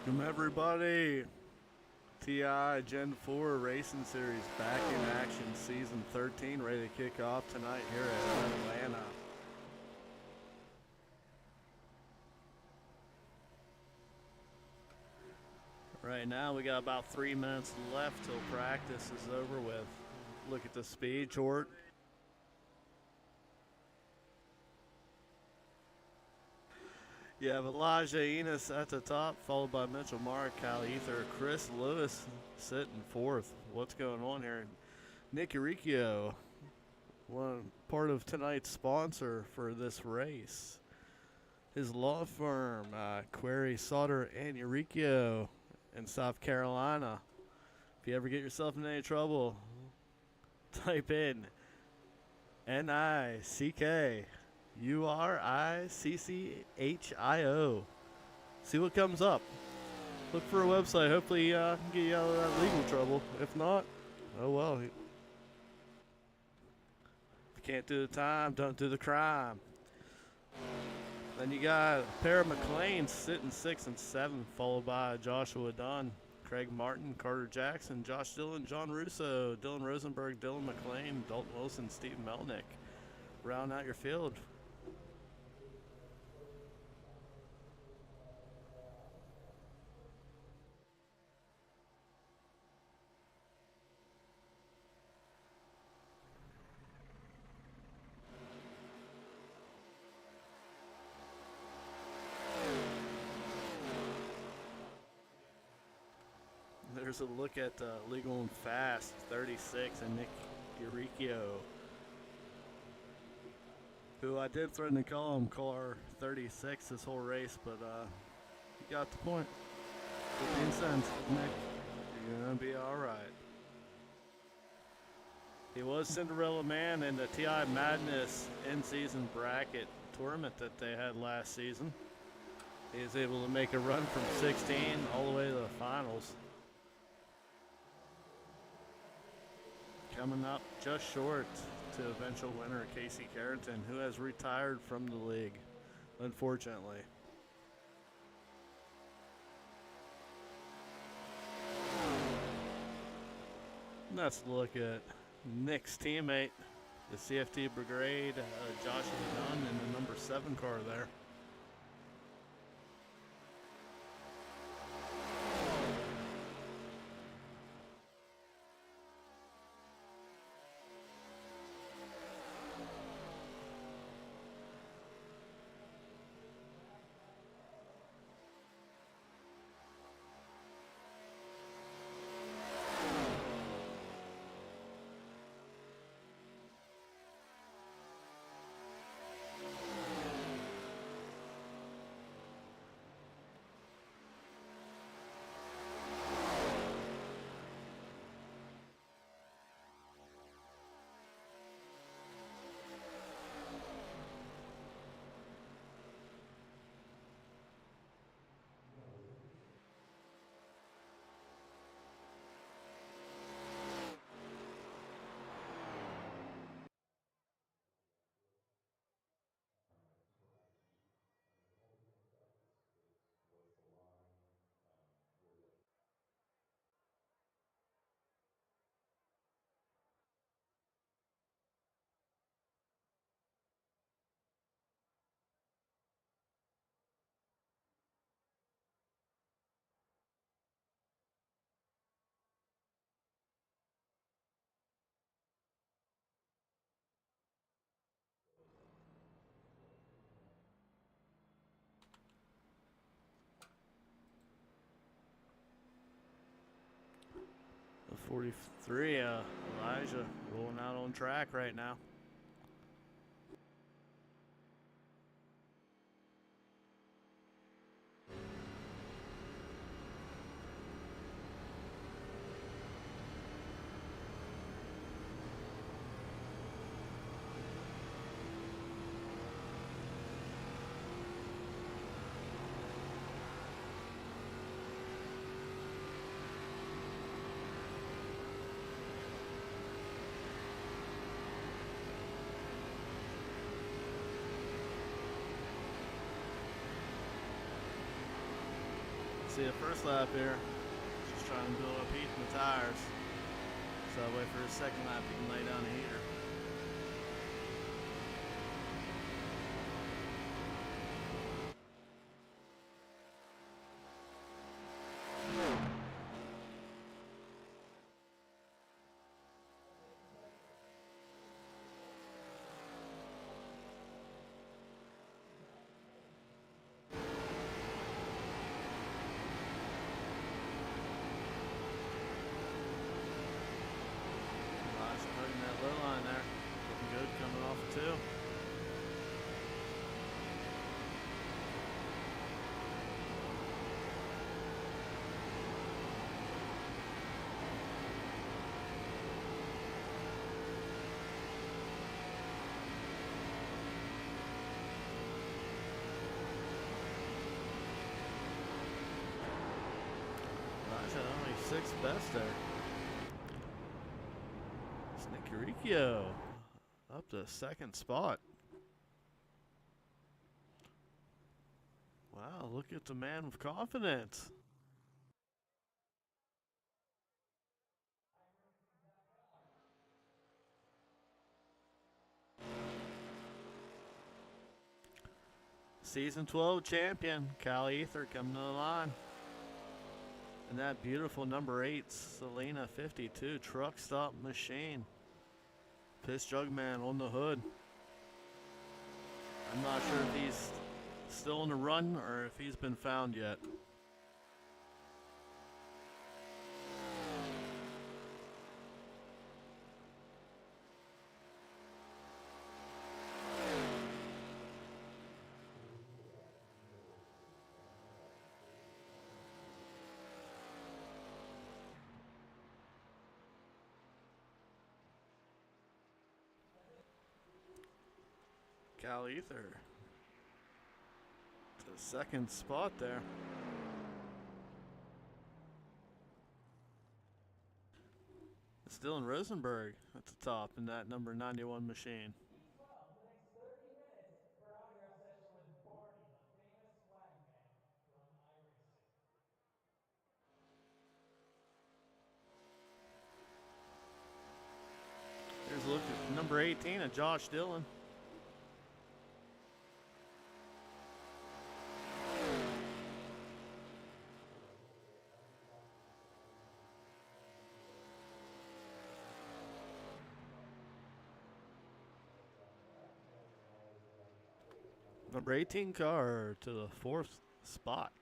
Welcome everybody. TI Gen 4 Racing Series back in action, season 13, ready to kick off tonight here at Atlanta. Right now we got about 3 minutes left till practice is over with. Look at the speed chart. You have Elijah Enos at the top, followed by Mitchell Mark, Kyle Ether, Chris Lewis sitting fourth. What's going on here? Nick Uricchio, one part of tonight's sponsor for this race. His law firm, Query, Sauter, and Uricchio in South Carolina. If you ever get yourself in any trouble, type in NICKURICCHIO. See what comes up. Look for a website. Hopefully can get you out of that legal trouble. If not, oh well. If you can't do the time, don't do the crime. Then you got a pair of McLeans sitting 6 and 7, followed by Joshua Dunn, Craig Martin, Carter Jackson, Josh Dillon, John Russo, Dylan Rosenberg, Dylan McLean, Dalton Wilson, Steve Melnick. Round out your field. There's a look at Legal and Fast 36 and Nick Uricchio, who I did threaten to call him car 36 this whole race, but you got the point. 15 cents, Nick. You're going to be all right. He was Cinderella Man in the TI Madness in-season bracket tournament that they had last season. He was able to make a run from 16 all the way to the finals. Coming up just short to eventual winner Casey Carrington, who has retired from the league, unfortunately. Let's look at Nick's teammate, the CFT Brigade, Joshua Dunn, in the number 7 car there. The 43, Elijah rolling out on track right now. See the first lap here. Just trying to build up heat in the tires. So I wait for his second lap, he can lay down the heater. Only sixth best there. It's Nicky Riccio up to second spot. Wow, look at the man with confidence. Season 12 champion, Cal Ether coming to the line. And that beautiful number 8, Selena 52 Truck Stop Machine. Piss Jug Man on the hood. I'm not sure if he's still on the run or if he's been found yet. Cal Ether to the second spot there. It's Dylan Rosenberg at the top in that number 91 machine. Here's a look at number 18 of Josh Dillon. Number 18 car to the fourth spot.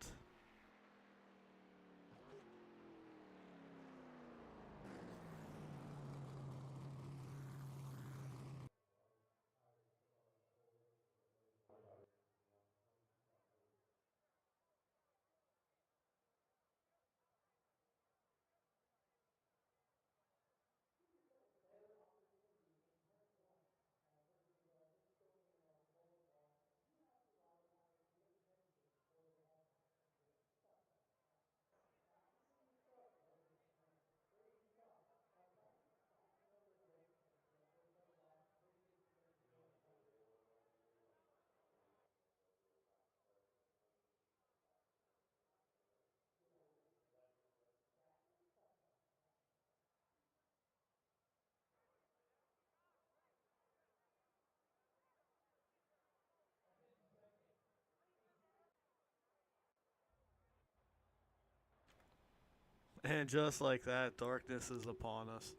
And just like that, darkness is upon us.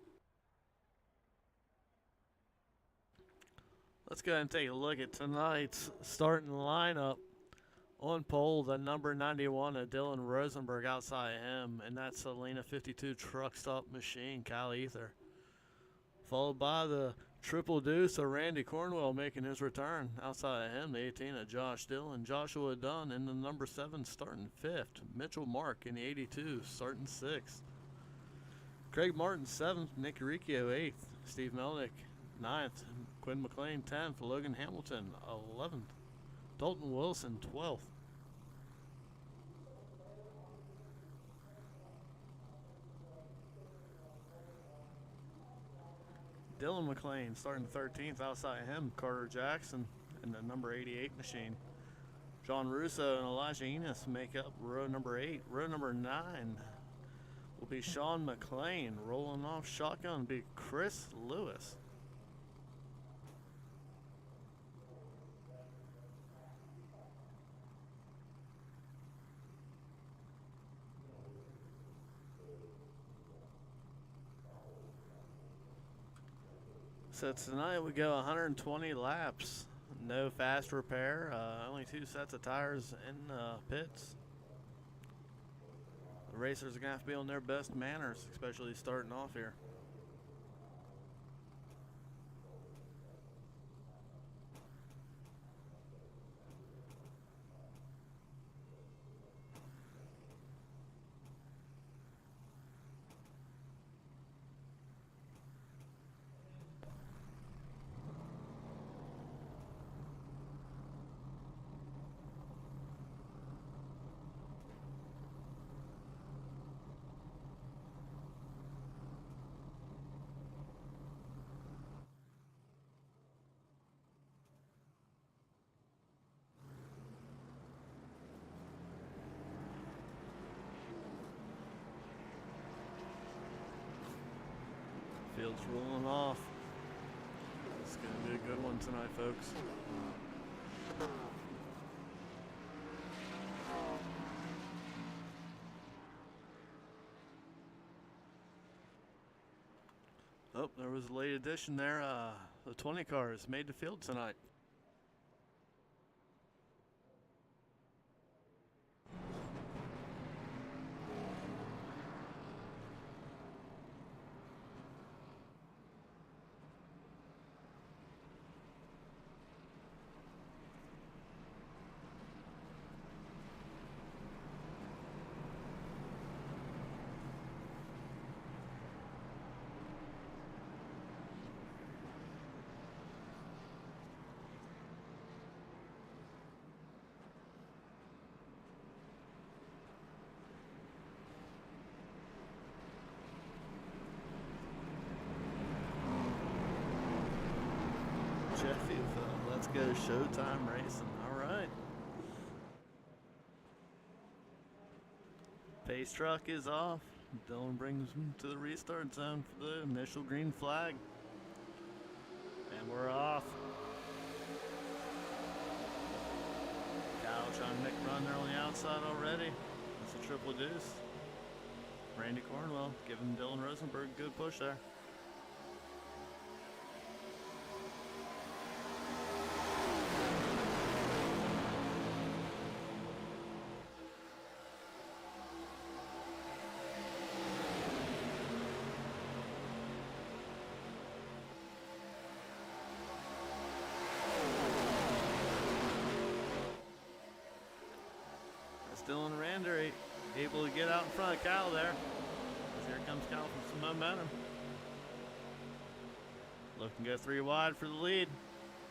Let's go ahead and take a look at tonight's starting lineup. On pole, the number 91 of Dylan Rosenberg outside him, and that's Selena 52 Truck Stop Machine, Cal Ether. Followed by the triple deuce of Randy Cornwell making his return. Outside of him, the 18 of Josh Dillon, Joshua Dunn in the number 7 starting 5th. Mitchell Mark in the 82 starting 6th. Craig Martin 7th, Nicky Riccio 8th, Steve Melnick 9th, Quinn McLean 10th, Logan Hamilton 11th, Dalton Wilson 12th. Dylan McLean starting 13th. Outside him, Carter Jackson in the number 88 machine. John Russo and Elijah Enos make up row number 8. Row number 9 will be Sean McLean. Rolling off shotgun will be Chris Lewis. So tonight we go 120 laps. No fast repair. Only 2 sets of tires in pits. The racers are going to have to be on their best manners, especially starting off here. Field's rolling off. It's going to be a good one tonight, folks. Oh, there was a late addition there. The 20 cars made the field tonight. Sheffield, let's go Showtime Racing. All right. Pace truck is off. Dylan brings him to the restart zone for the initial green flag. And we're off. Kyle trying to make a run there on the outside already. That's a triple deuce. Randy Cornwell giving Dylan Rosenberg a good push there. Dylan Rander able to get out in front of Kyle there. Here comes Kyle with some momentum. Looking to go 3 wide for the lead.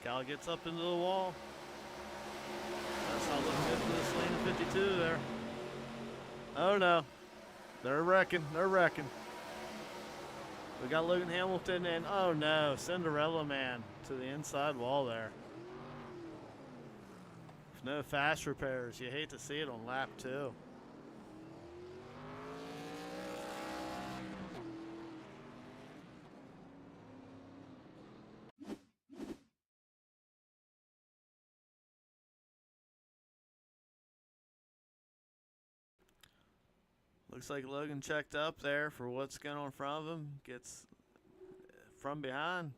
Kyle gets up into the wall. That's not looking good for this lane of 52 there. Oh no. They're wrecking. They're wrecking. We got Logan Hamilton and oh no, Cinderella Man to the inside wall there. No fast repairs. You hate to see it on lap 2. Looks like Logan checked up there for what's going on in front of him. Gets from behind.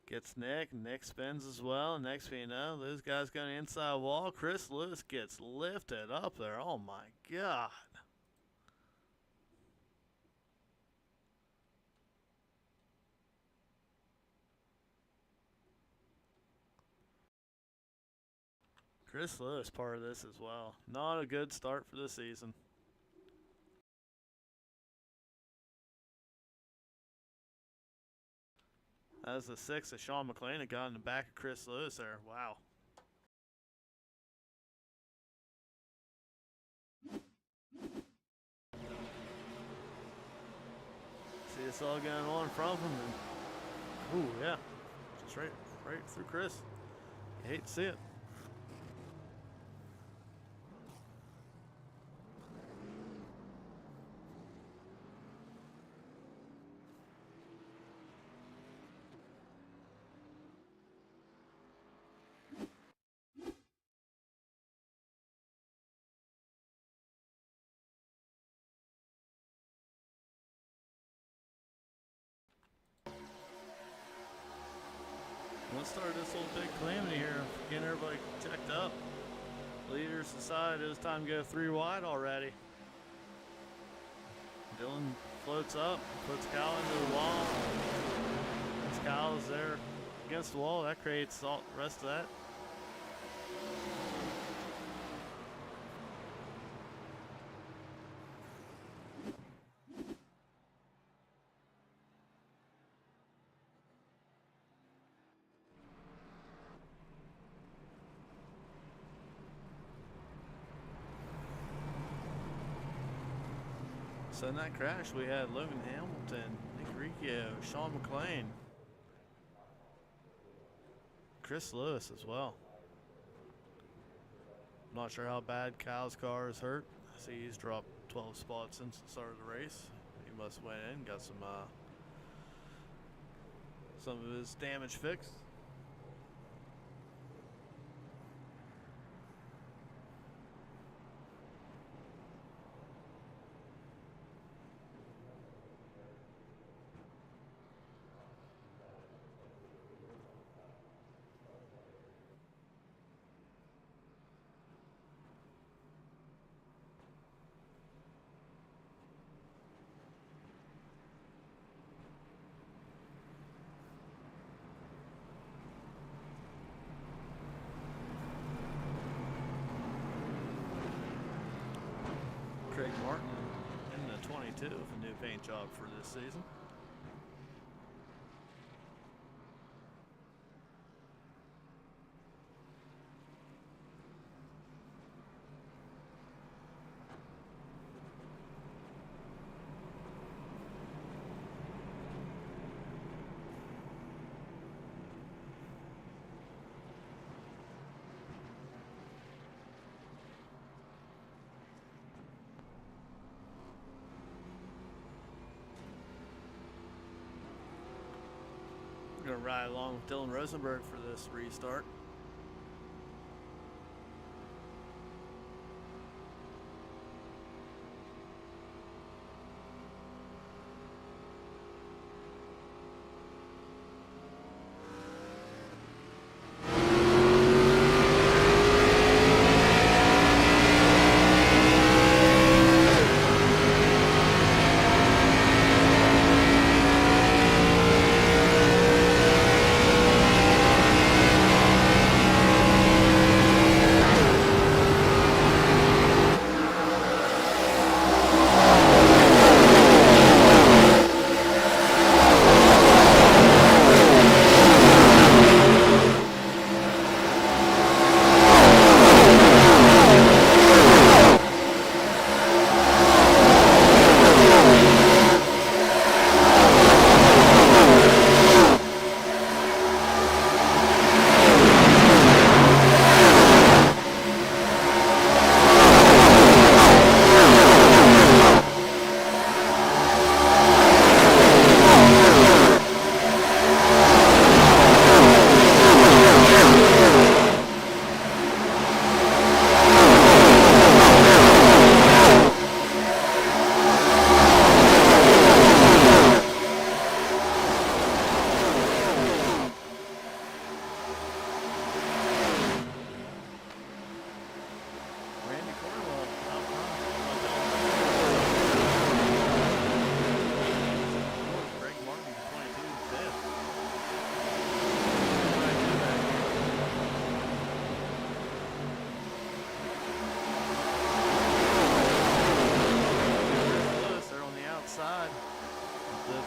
Gets Nick. Nick spins as well. And next thing you know, those guys going inside wall. Chris Lewis gets lifted up there. Oh my God. Chris Lewis part of this as well. Not a good start for the season. That was the 6 that Sean McLean had got in the back of Chris Lewis there. Wow. See this all going on in front of him. Ooh, yeah. Just right through Chris. You hate to see it. Let's start this little big calamity here. Getting everybody checked up. Leaders decided it was time to go 3 wide already. Dylan floats up, puts Kyle into the wall. Once Kyle is there against the wall, that creates all the rest of that. So in that crash, we had Logan Hamilton, Nick Riccio, Sean McLean, Chris Lewis as well. I'm not sure how bad Kyle's car is hurt. I see he's dropped 12 spots since the start of the race. He must have went in, got some of his damage fixed. Craig Martin in the 22 with a new paint job for this season. We're going to ride along with Dylan Rosenberg for this restart.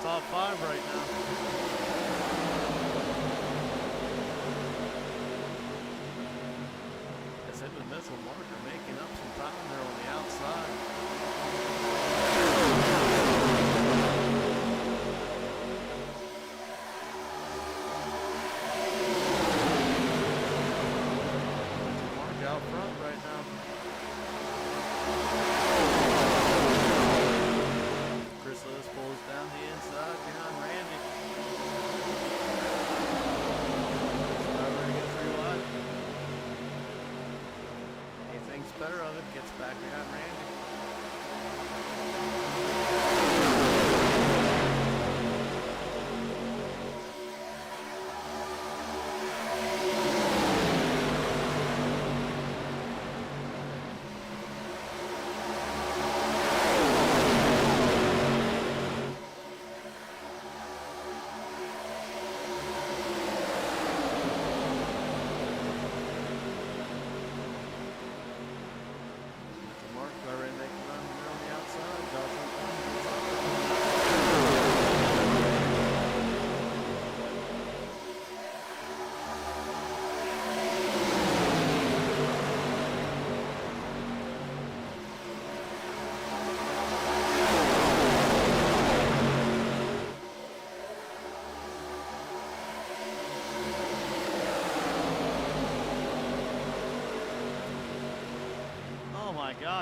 Top 5 right now. As him and Mitchell Marker making up some time there on the outside. Mark out front right now. Chris Lewis pulls down the inside behind Randy. He thinks better of it, gets back behind Randy.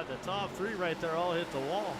spot. The top three right there all hit the wall.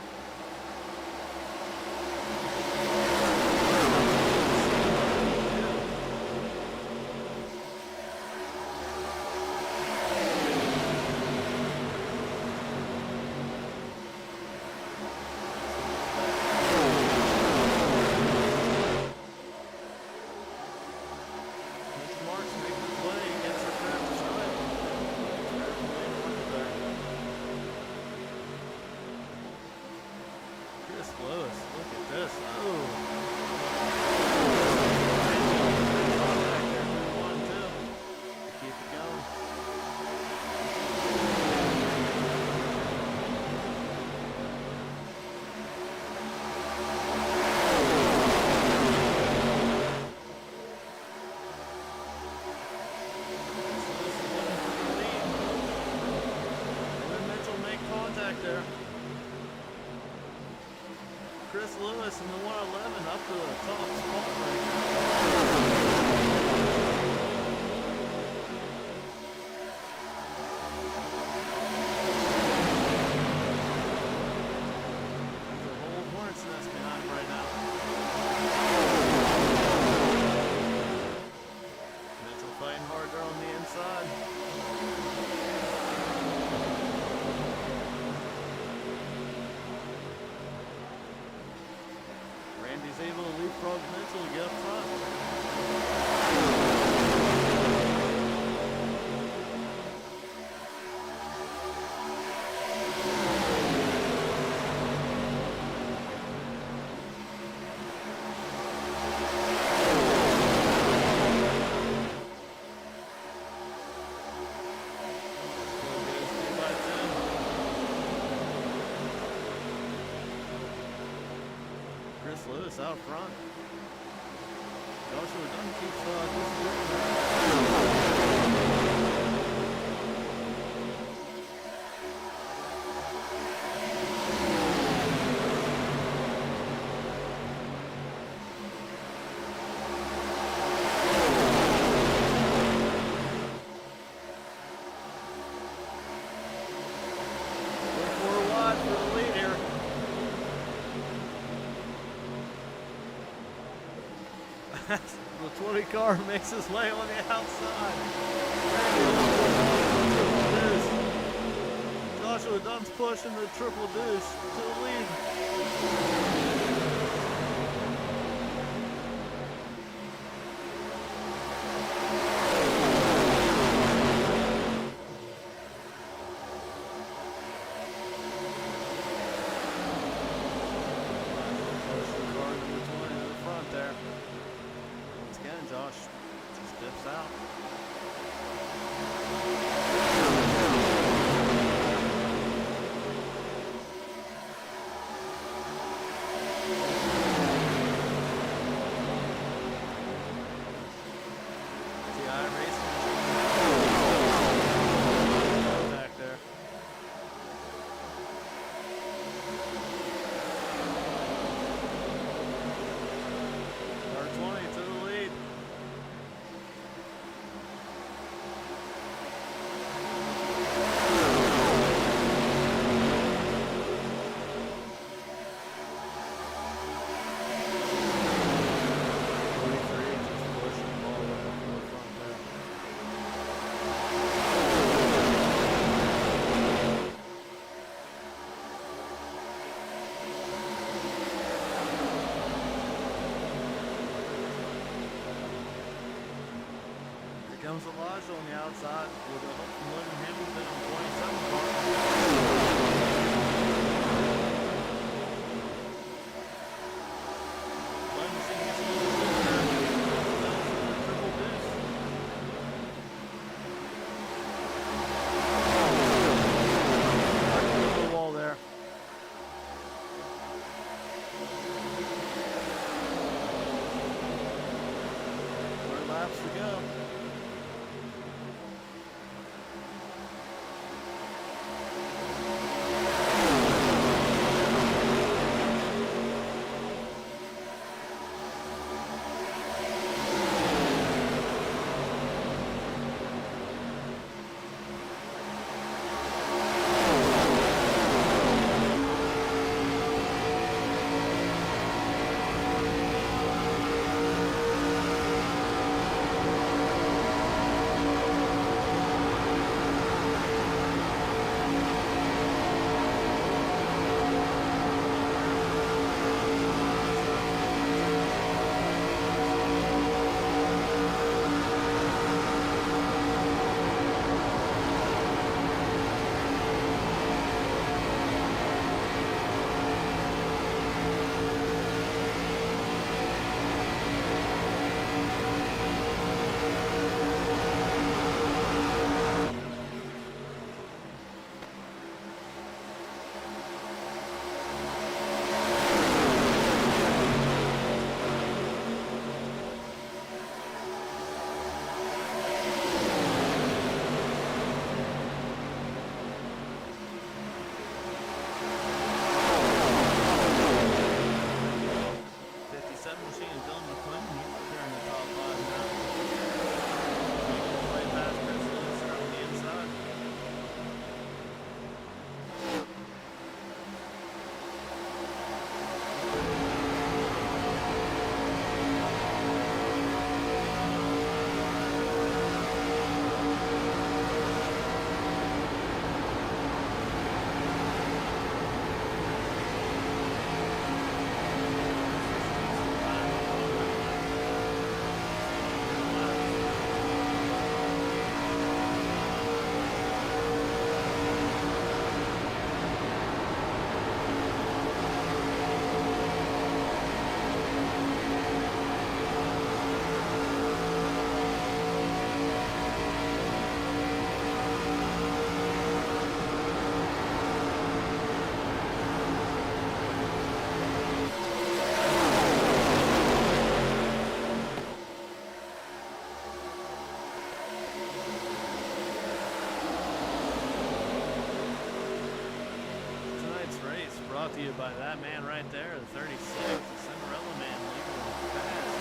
There. Chris Lewis in the 111 up to the top spot right now. There's a whole hornet's nest behind him right now. Mitchell fighting hard there on the inside. Randy's able to leapfrog Mitchell to get up front. Chris Lewis out front. Joshua Dunn keeps the 20 car makes his way on the outside. Joshua Dunn's pushing the triple deuce to the lead. Josh just dips out. TI Racing back there. R20 to the lead. Comes Elijah on the outside with a hook from Logan Hamilton on 27 car. Laps to go. right there, the 36, the Cinderella Man leaving fast.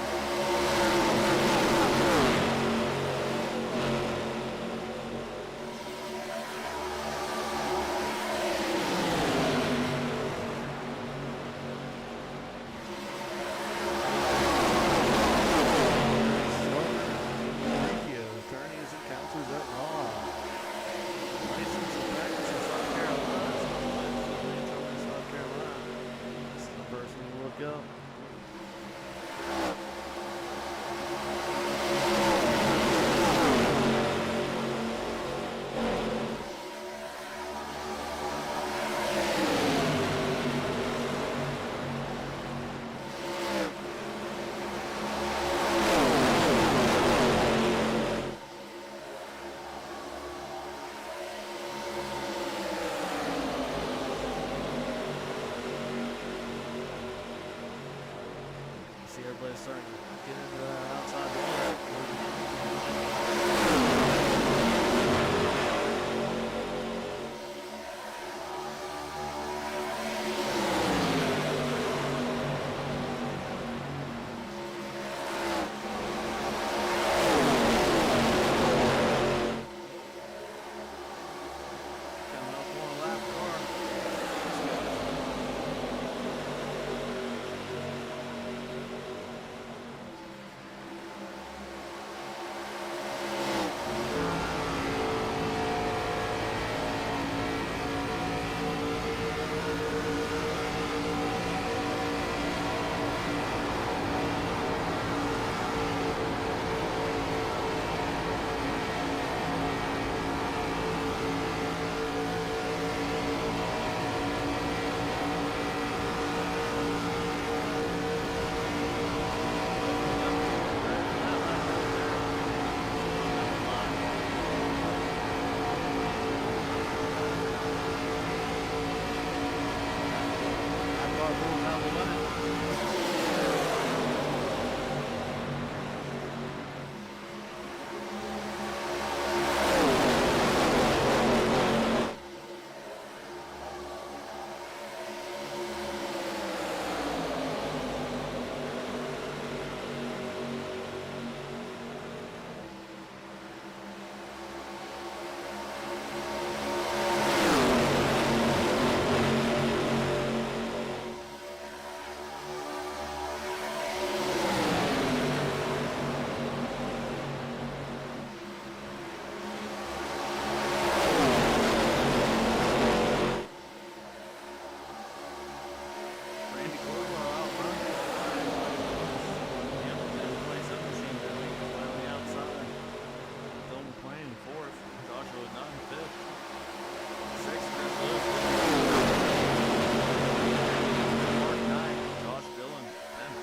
Attorneys and counselors at law. License and practice in South Carolina. South Carolina. This is the person to look up. See everybody starting to get into the outside wall. Coming up one lap car. Randy Corwell out front. The other 27 machine there leading on the outside. Dylan McLean in fourth. Joshua Nunn fifth. Sixth, Chris Lewis. Mark ninth. Josh Dillon 10th.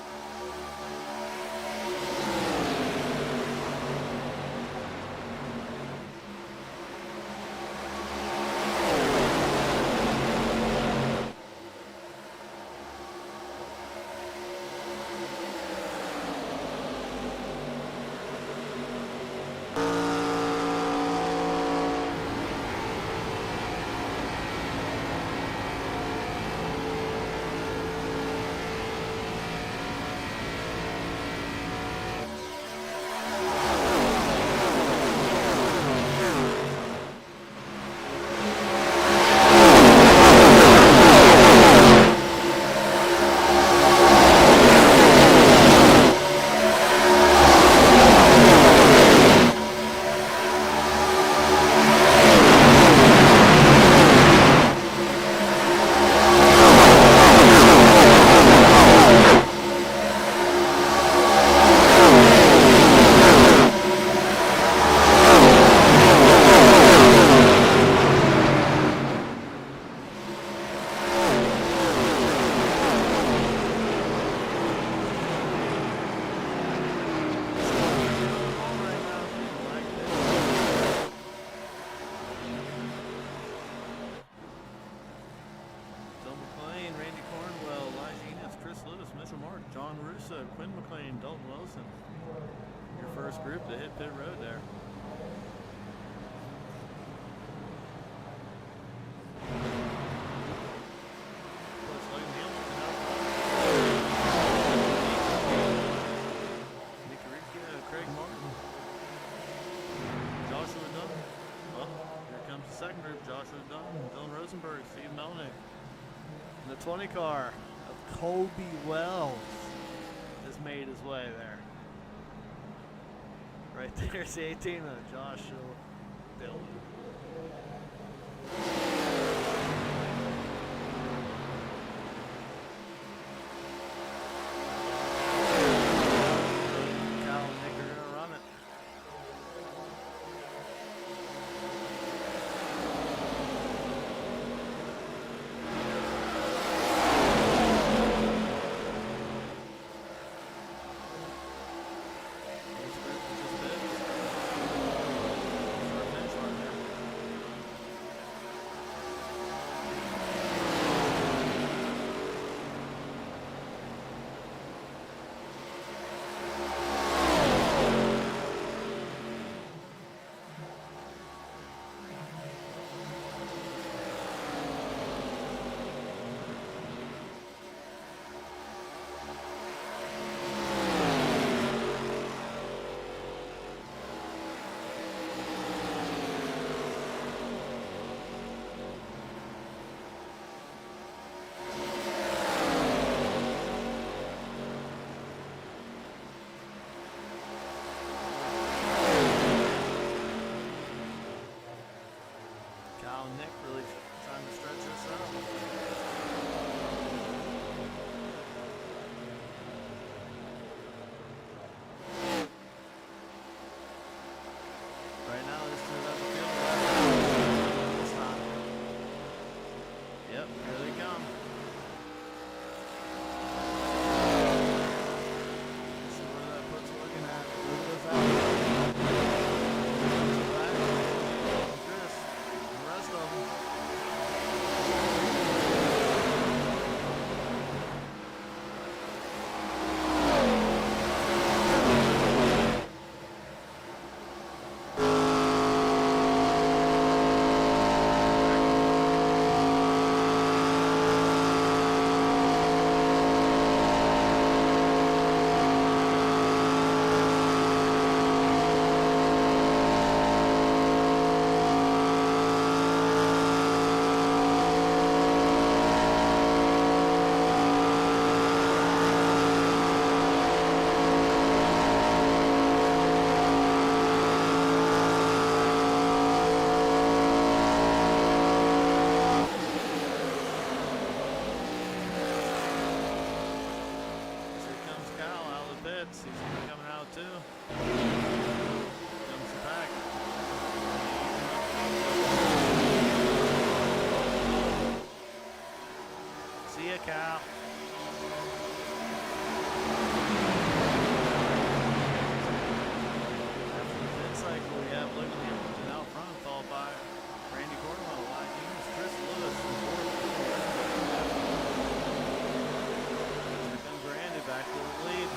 John Russo, Quinn McLean, Dalton Wilson. Your first group to hit pit road there. Logan Hamilton out front. 20 car of Colby Wells has made his way there. Right there's the 18 of Joshua Dillon. Nick really trying to stretch this out. Right now, this is at the field this time. Yep, here they come. Let's see where that puts looking at. Move this out. Chris, the rest of them. He's coming out too. Comes the pack. See ya, Cal. After the pit cycle, we have Logan Hamilton out front, followed by Randy Cornwell, Wyatt Hughes, Chris Lewis from fourth. Here comes Randy back to the lead.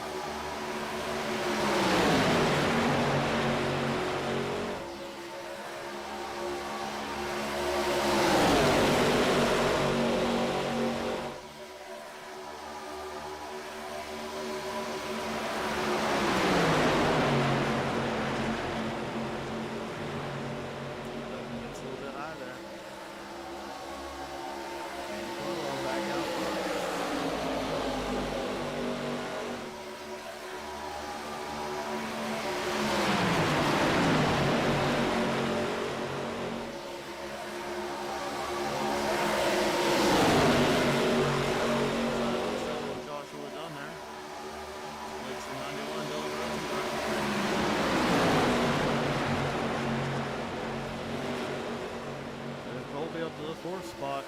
Up to the fourth spot.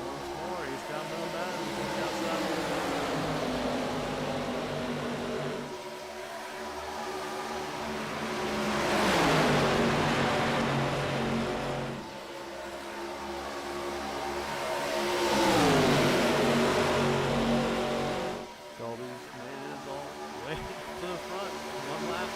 Once more, he's got no down. He's outside. Colby's made it all the way to the front. One lap.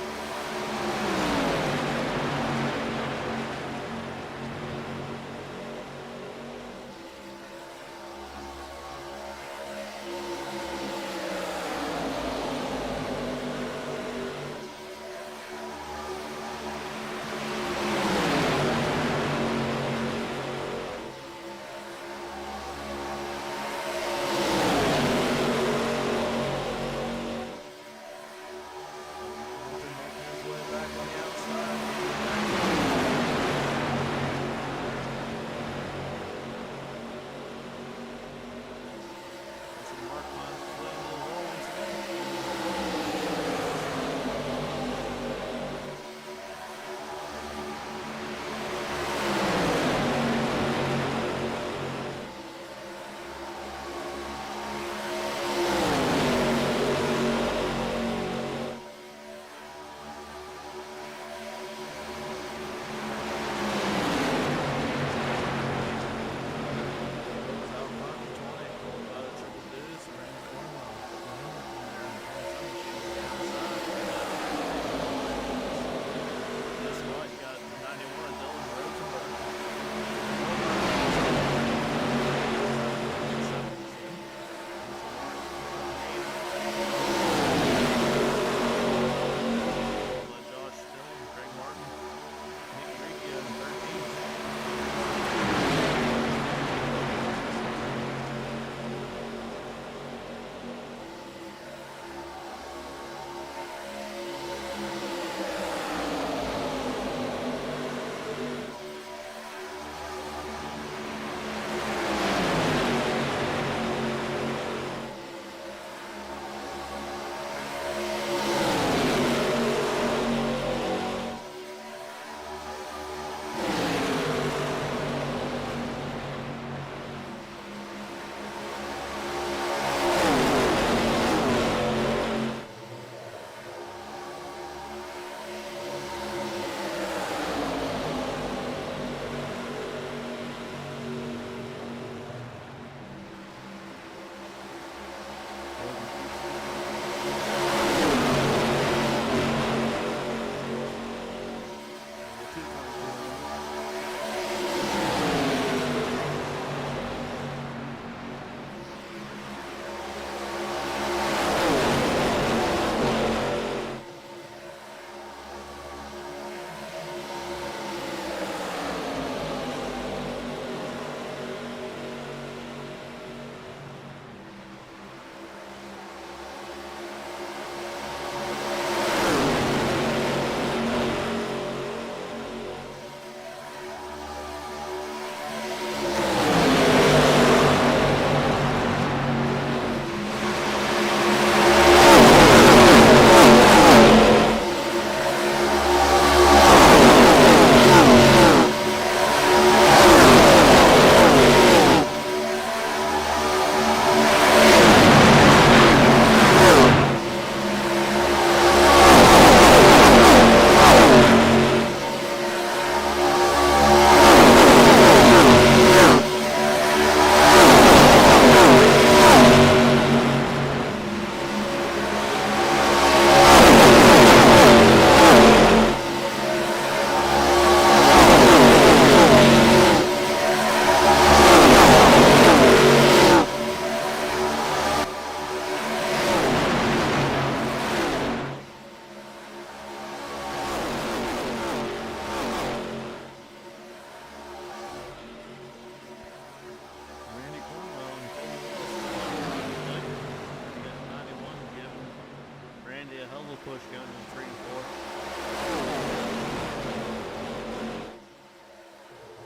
hell of a push going to 3 and 4.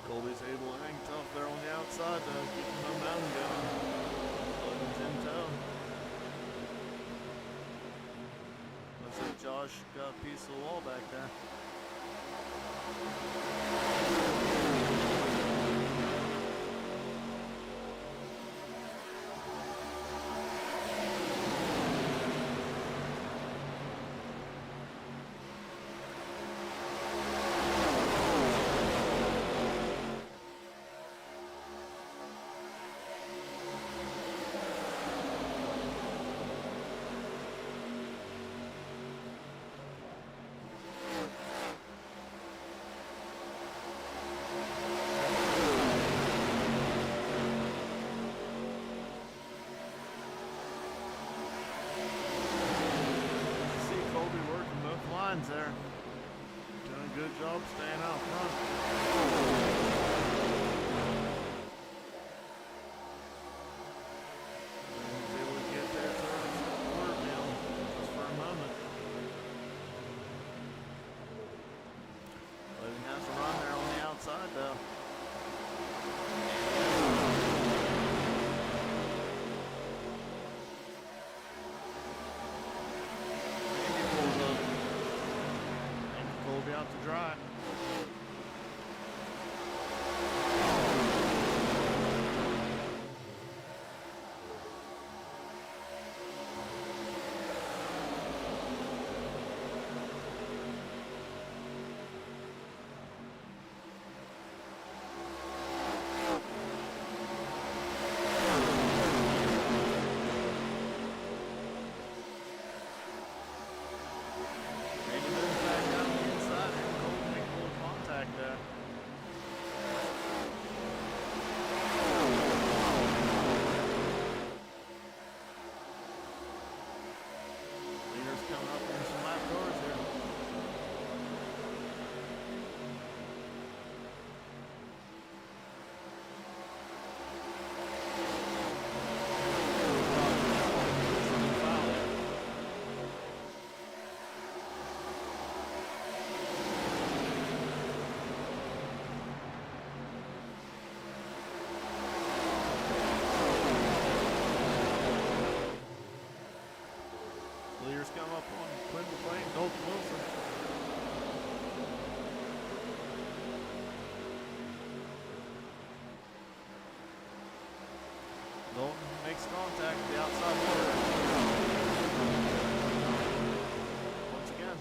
Colby's able to hang tough there on the outside though, keep the momentum going. Logan's in tow. Looks like Josh got a piece of the wall back there. There. Doing a good job staying out front. He's able to get there towards the quarter meal just for a moment. Logan has to run there on the outside though. Out to dry. Come up on Quinn McLean, Dalton Wilson. Dalton makes contact with the outside border. Once again.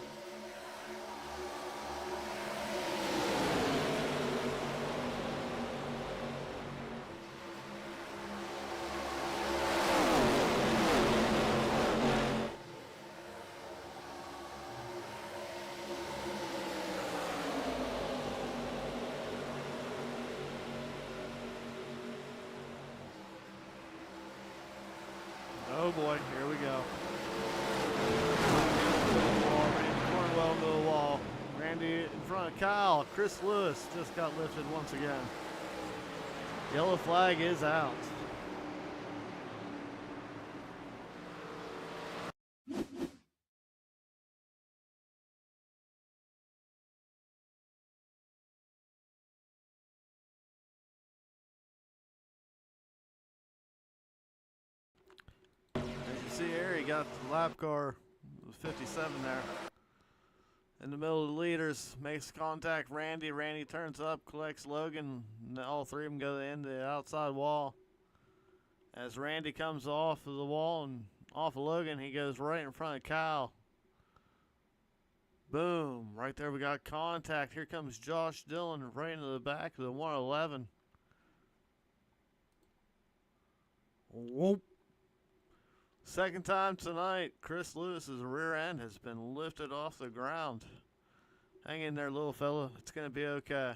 Oh boy, here we go. Randy Cornwell into the wall. Randy in front of Kyle. Chris Lewis just got lifted once again. Yellow flag is out. See here, he got the lap car 57 there. In the middle of the leaders, makes contact Randy. Randy turns up, collects Logan. And all three of them go into the outside wall. As Randy comes off of the wall and off of Logan, he goes right in front of Kyle. Boom, right there we got contact. Here comes Josh Dillon right into the back of the 111. Whoop. Second time tonight, Chris Lewis's rear end has been lifted off the ground. Hang in there, little fella. It's going to be okay.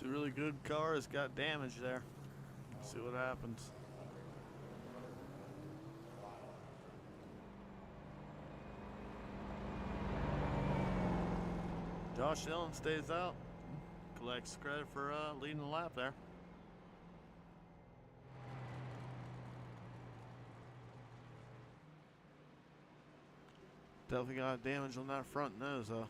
Two really good cars got damaged there. Let's see what happens. Josh Dillon stays out. Collects credit for leading the lap there. Definitely got damage on that front nose though.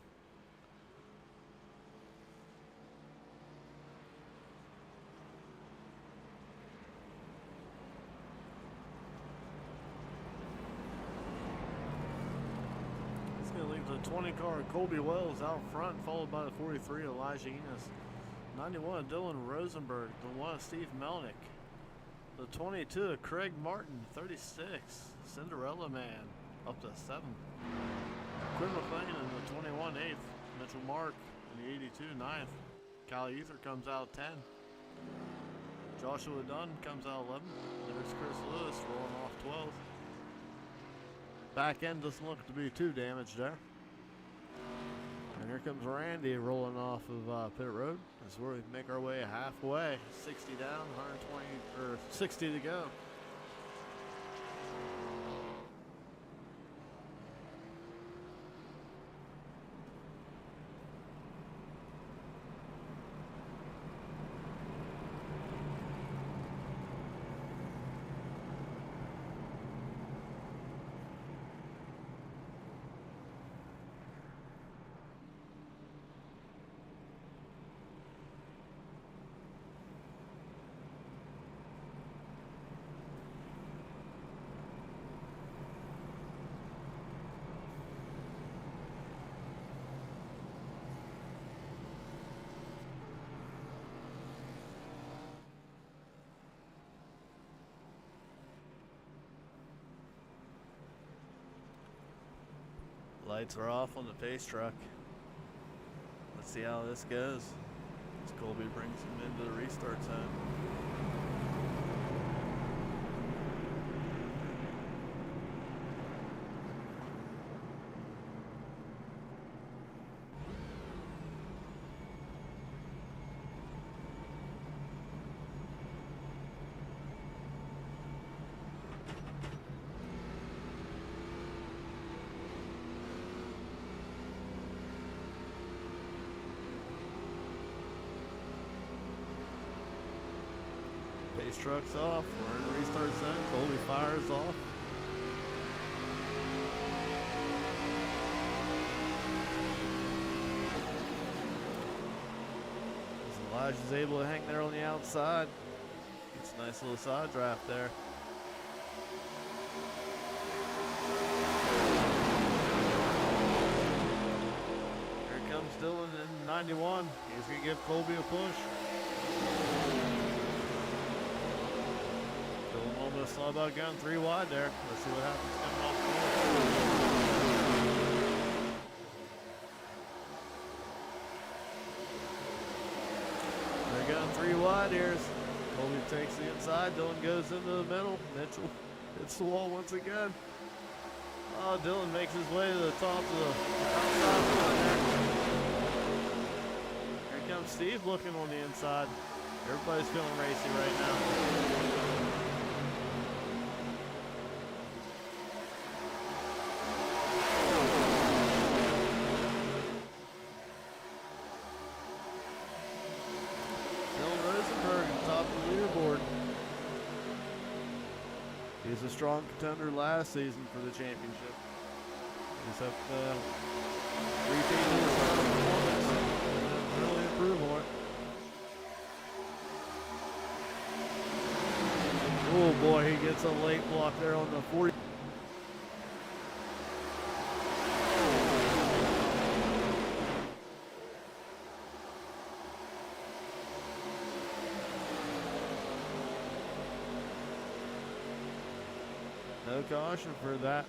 It's going to leave the 20 car Colby Wells out front, followed by the 43 Elijah Enos. 91 Dylan Rosenberg, the 1 Steve Melnick. The 22 Craig Martin, 36 Cinderella Man, up to 7. Quinn McLean in the 21 8th. Mitchell Mark in the 82 9th. Kyle Ether comes out 10. Joshua Dunn comes out 11. There's Chris Lewis rolling off 12th. Back end doesn't look to be too damaged there. And here comes Randy rolling off of pit road as we make our way halfway. 60 down, 120 or 60 to go. Lights are off on the pace truck. Let's see how this goes as Colby brings him into the restart zone. Pace truck's off. We're in the restart zone. Colby fires off. As Elijah's able to hang there on the outside. Gets a nice little side draft there. Here comes Dylan in 91. He's going to give Colby a push. Almost thought about going 3 wide there. Let's see what happens coming off the They're going 3 wide here. Colby takes the inside. Dylan goes into the middle. Mitchell hits the wall once again. Oh, Dylan makes his way to the top of the outside line there. Here comes Steve looking on the inside. Everybody's feeling racy right now. He's a strong contender last season for the championship. He's up repeat his performance and really improve on it. Oh boy, he gets a late block there on the 40. No caution for that.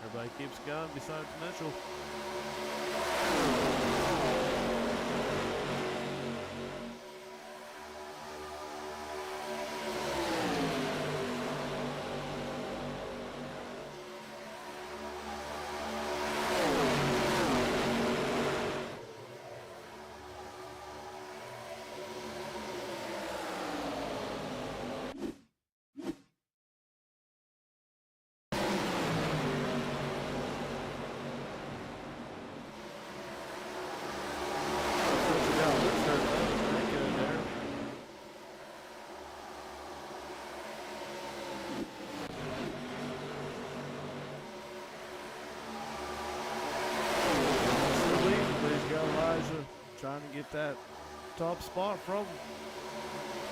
Everybody keeps going besides Mitchell. top spot from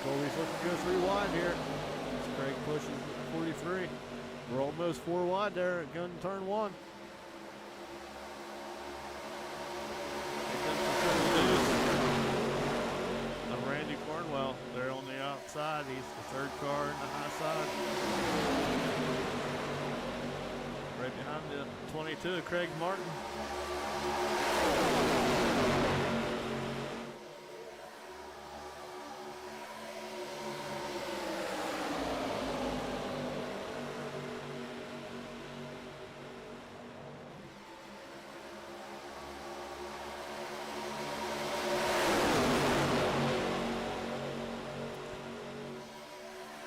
Colby's looking to go 3 wide here. As Craig pushes 43. We're almost 4 wide there going to turn 1. Randy Cornwell there on the outside. He's the 3rd car in the high side. Right behind the 22, Craig Martin.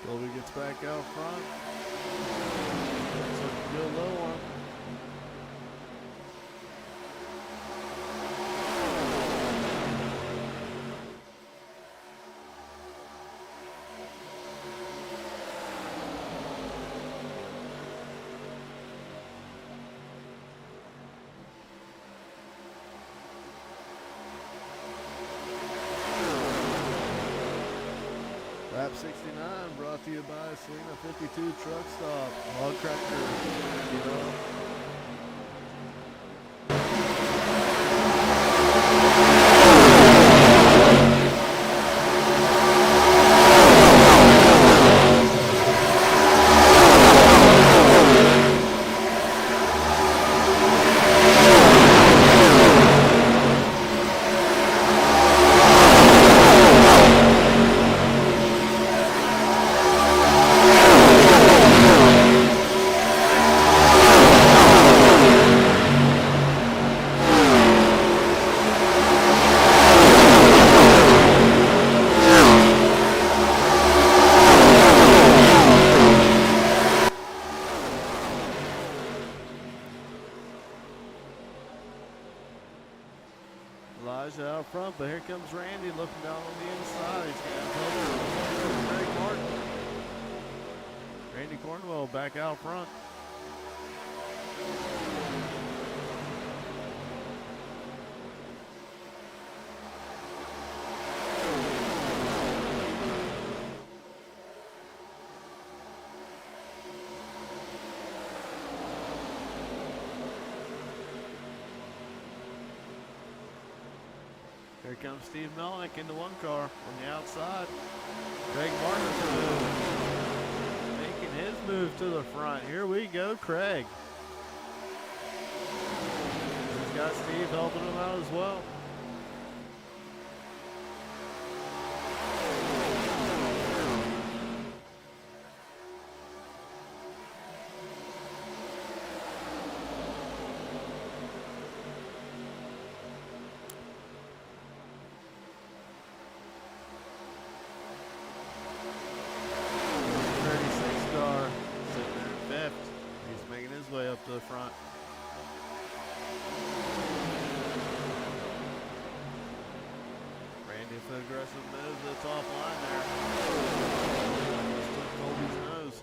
Colby gets back out front. So go low on him. Lap 69 brought to you by Salina 52 Truck Stop. Hog Cracker, you know. Elijah out front, but here comes Randy looking down on the inside. He's going to help Craig Martin. Randy Cornwell back out front. Here comes Steve Melnick into 1 car on the outside. Craig Martin making his move to the front. Here we go, Craig. He's got Steve helping him out as well. Way up to the front. Randy with an aggressive move to the top line there. Just took Colby's nose.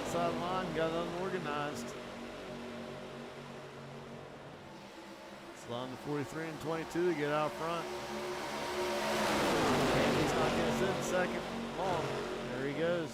Inside line got unorganized. It's allowing the 43 and 22 to get out front. And he's not going to sit in second long. There he goes.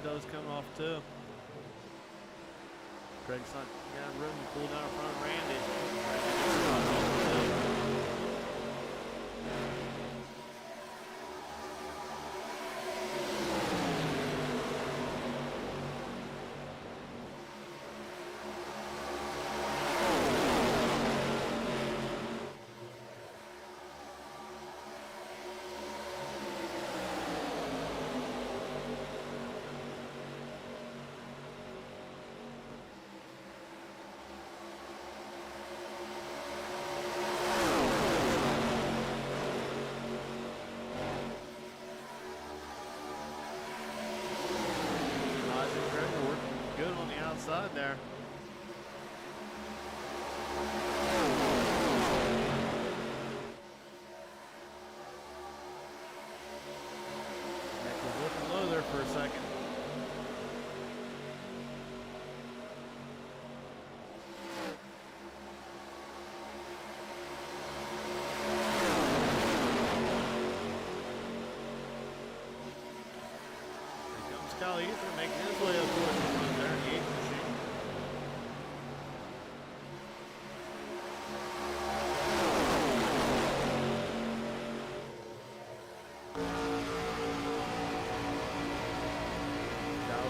does come off too. Craig's not got room to pull down in front of Randy. Outside there. Nick was looking low there for a second. Here comes Kyle Ether making his way up towards the front there in the 8th machine.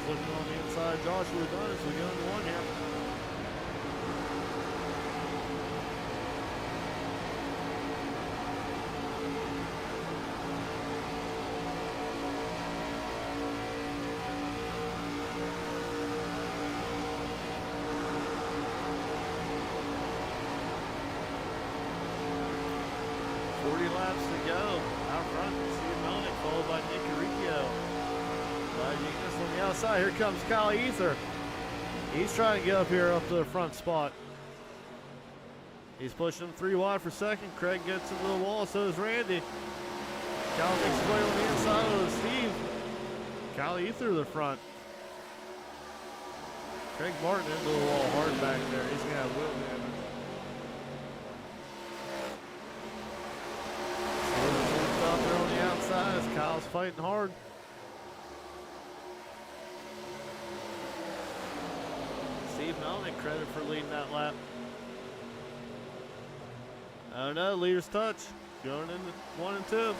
Looking on the inside, Joshua Dunn as we go into one here. Laps to go. Out front, Steve Melnick, followed by Nick Uricchio. On the outside, here comes Kyle Ether. He's trying to get up here up to the front spot. He's pushing him 3 wide for second. Craig gets into the wall, so does Randy. Kyle makes his way on the inside of Steve. Kyle Ether to the front. Craig Martin into the wall hard back there. He's going to have wheel damage. Up there on the outside as Kyle's fighting hard. Steve Melnick credit for leading that lap. Oh no, leader's touch. Going into 1 and 2.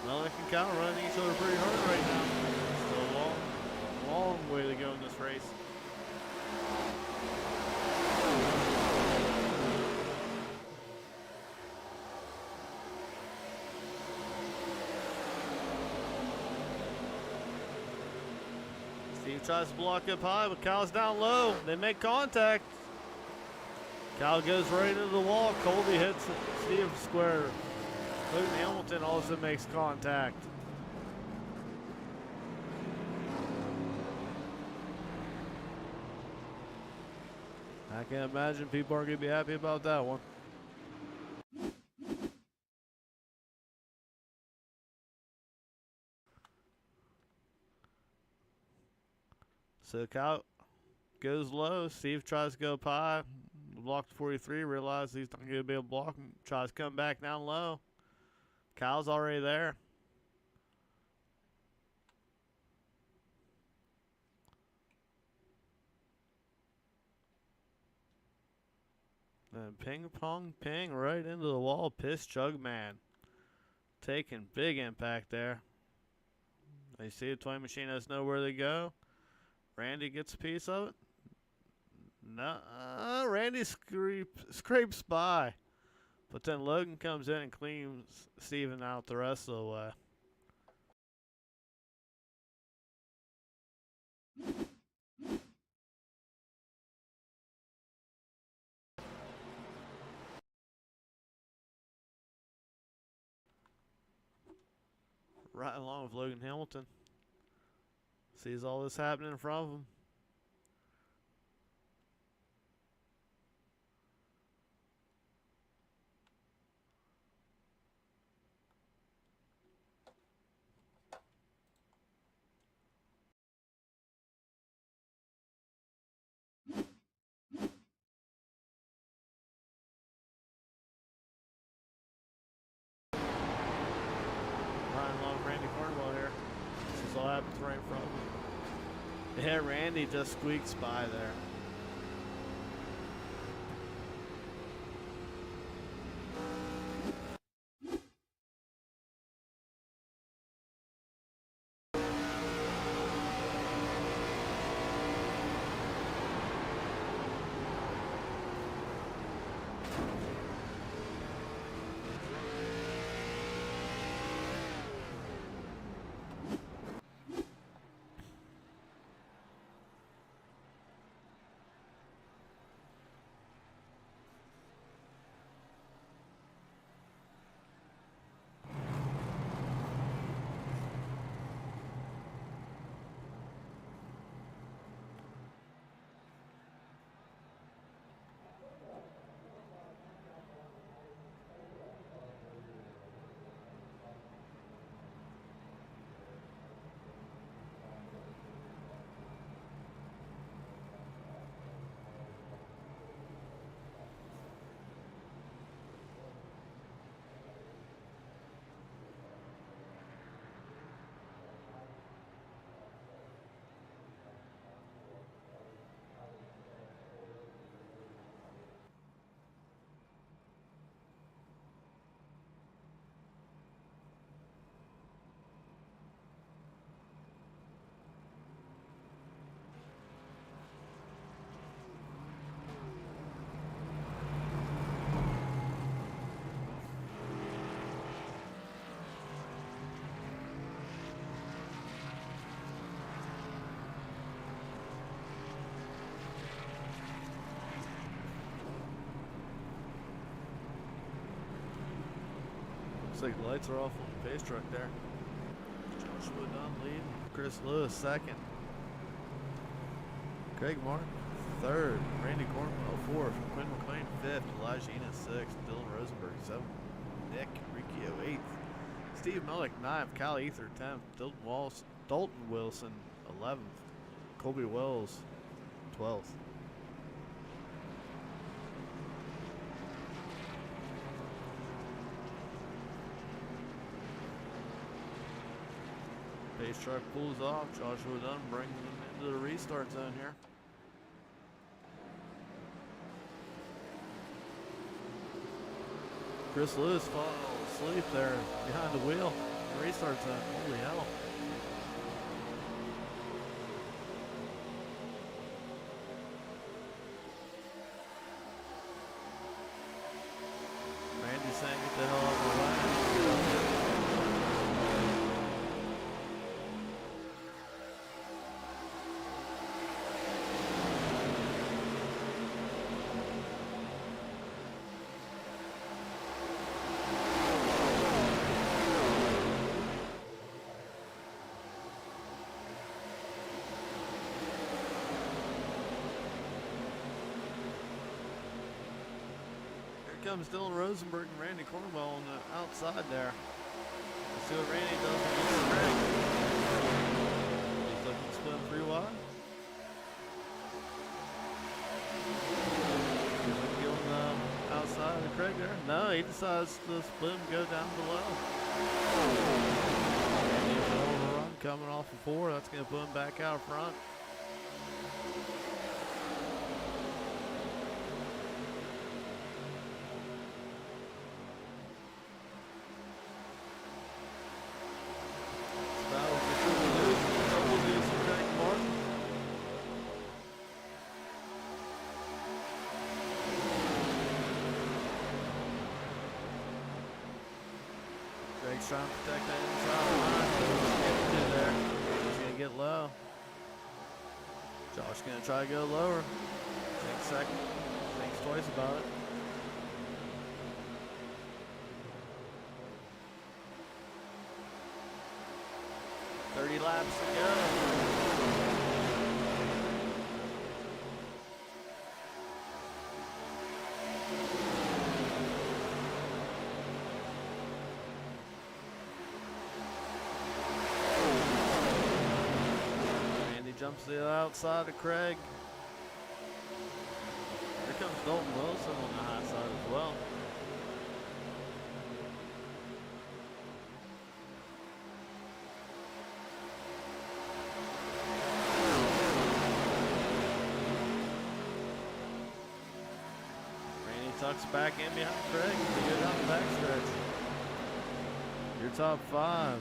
Melnick and Kyle running each other pretty hard right now. Still a long way to go in this race. Steve tries to block up high, but Kyle's down low. They make contact. Kyle goes right into the wall. Colby hits Steve square. Logan Hamilton also makes contact. I can't imagine people aren't going to be happy about that one. So Kyle goes low. Steve tries to go up high. Blocked 43. Realizes he's not going to be able to block him. Tries to come back down low. Kyle's already there. And ping pong ping right into the wall. Piss Chug Man. Taking big impact there. They see the toy machine has nowhere to go. Randy gets a piece of it. No, Randy scrapes by. But then Logan comes in and cleans Steven out the rest of the way. Right along with Logan Hamilton. Sees all this happening in front of him. flying along with Randy Cornwell here. This is all happens right in front of me. Yeah, Randy just squeaks by there. Looks like the lights are off on the pace truck there. Joshua Dunn lead. Chris Lewis second. Craig Martin third. Randy Cornwell fourth. Quinn McLean fifth. Elijah Enos sixth. Dylan Rosenberg seventh. Nick Riccio eighth. Steve Millick ninth. Cal Ether 10th. Dalton Wilson 11th. Colby Wells 12th. Pace truck pulls off. Joshua Dunn brings them into the restart zone here. Chris Lewis falling asleep there behind the wheel. Restart zone. Holy hell. Randy saying get the hell out of the way. Comes Dylan Rosenberg and Randy Cornwell on the outside there. Let's see what Randy does against the ring. He's looking to split him 3 wide. He's on the outside of Craig there. No, he decides to split him, go down below. Randy with an overrun coming off of 4. That's going to put him back out front. Greg's trying to protect that inside line. There. He's going to get low. Josh going to try to go lower. Takes a second. Thinks twice about it. $30 laps to go. Jumps to the outside of Craig. Here comes Dalton Wilson on the high side as well. Ducks back in behind Craig to go down the backstretch. Your top 5.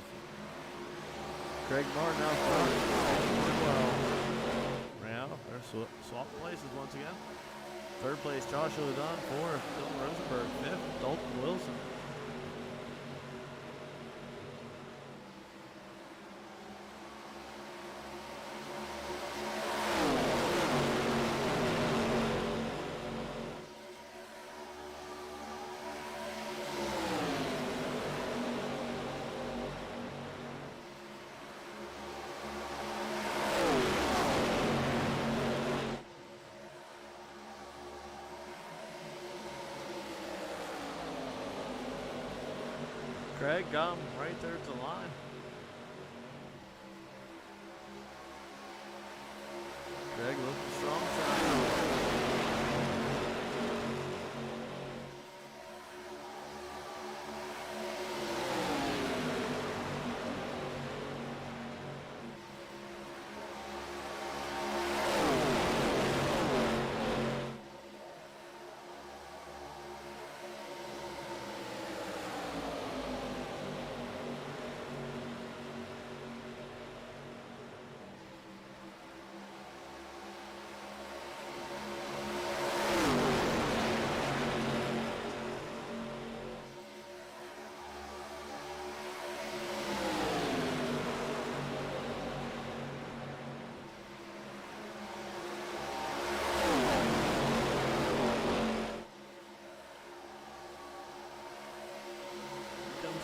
Craig Martin out front. Well, now they're swapping places once again. 3rd place, Joshua Dunn. 4th, Dylan Rosenberg. 5th, Dalton Wilson. Craig got him right there at the line. Craig looking strong tonight.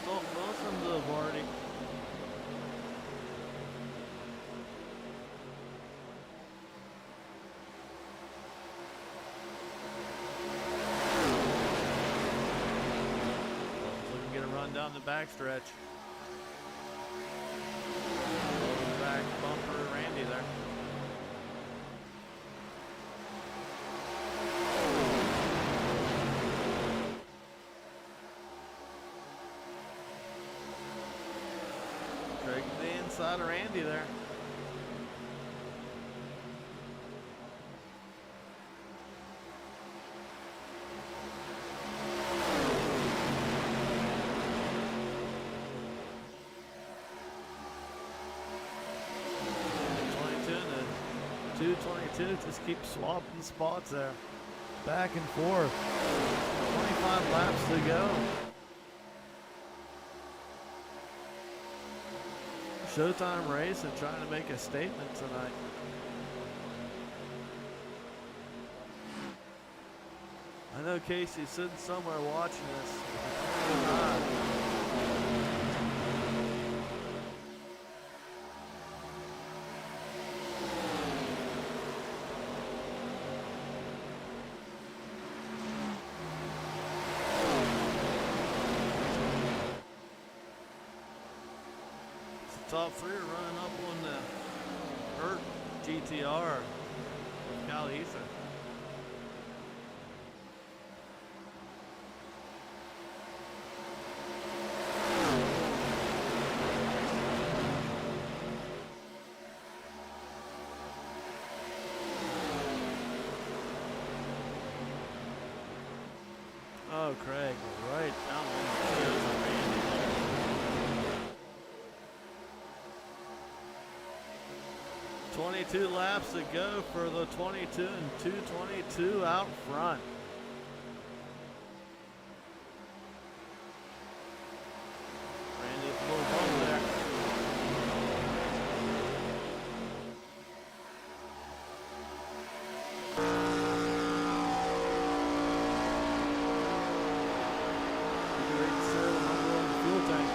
Dalton Wilson to the party. Looking to get a run down the backstretch. Back bumper Randy there. Craig to the inside of Randy there. and the 222 just keep swapping spots there. Back and forth. 25 laps to go. Showtime race and trying to make a statement tonight. I know Casey's sitting somewhere watching this. Top three are running up on the Hurt GTR with Cal Ether. Oh, Craig, right down on the field. 22 laps to go for the 22 and 222 out front. Randy, a little bump there. Great serve, number one fuel tank.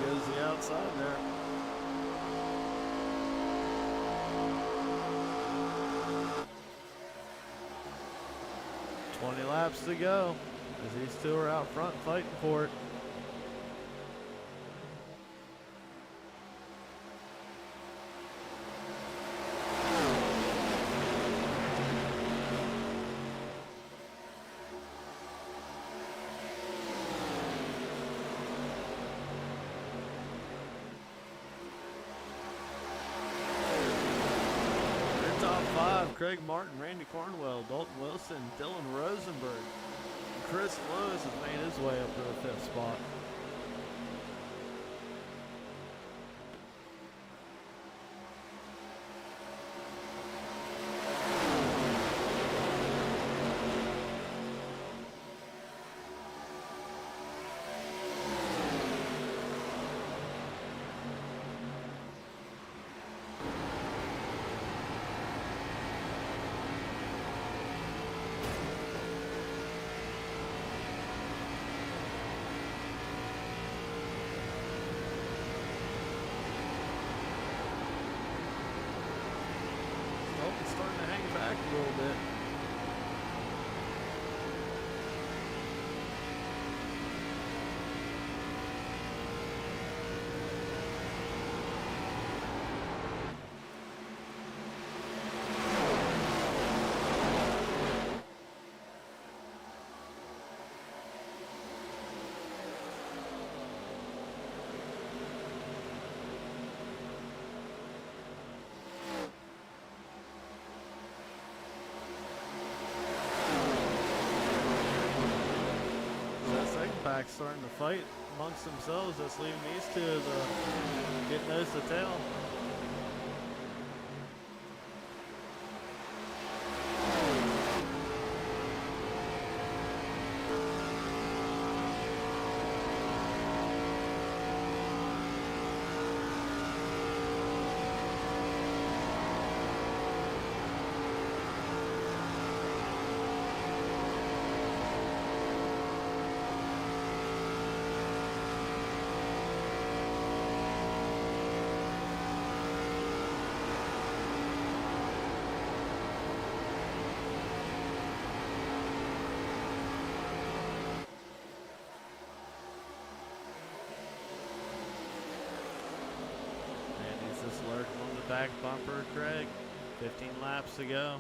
Goes the outside there. $20 laps to go. as these two are out front fighting for it. Craig Martin, Randy Cornwell, Dalton Wilson, Dylan Rosenberg. Chris Lewis has made his way up to the 5th spot. Starting to hang back a little bit. Pack starting to fight amongst themselves. That's leaving these two as get nose to tail. Lurking on the back bumper, Craig. 15 laps to go.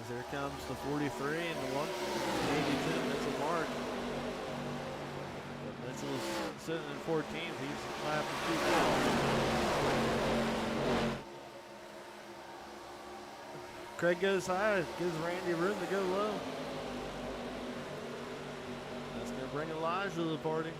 As here comes the 43 and the 182 Mitchell Mark. But Mitchell's sitting in 14th. He's lapping 2 down. Craig goes high, gives Randy room to go low. That's going to bring Elijah to the party.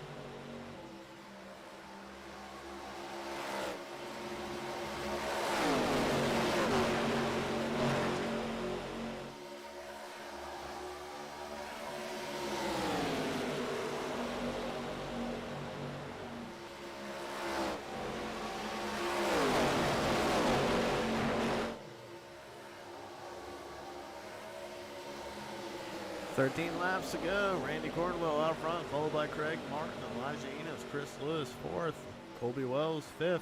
Thirteen laps to go. Randy Cornwell out front, followed by Craig Martin, Elijah Enos, Chris Lewis 4th, Colby Wells 5th.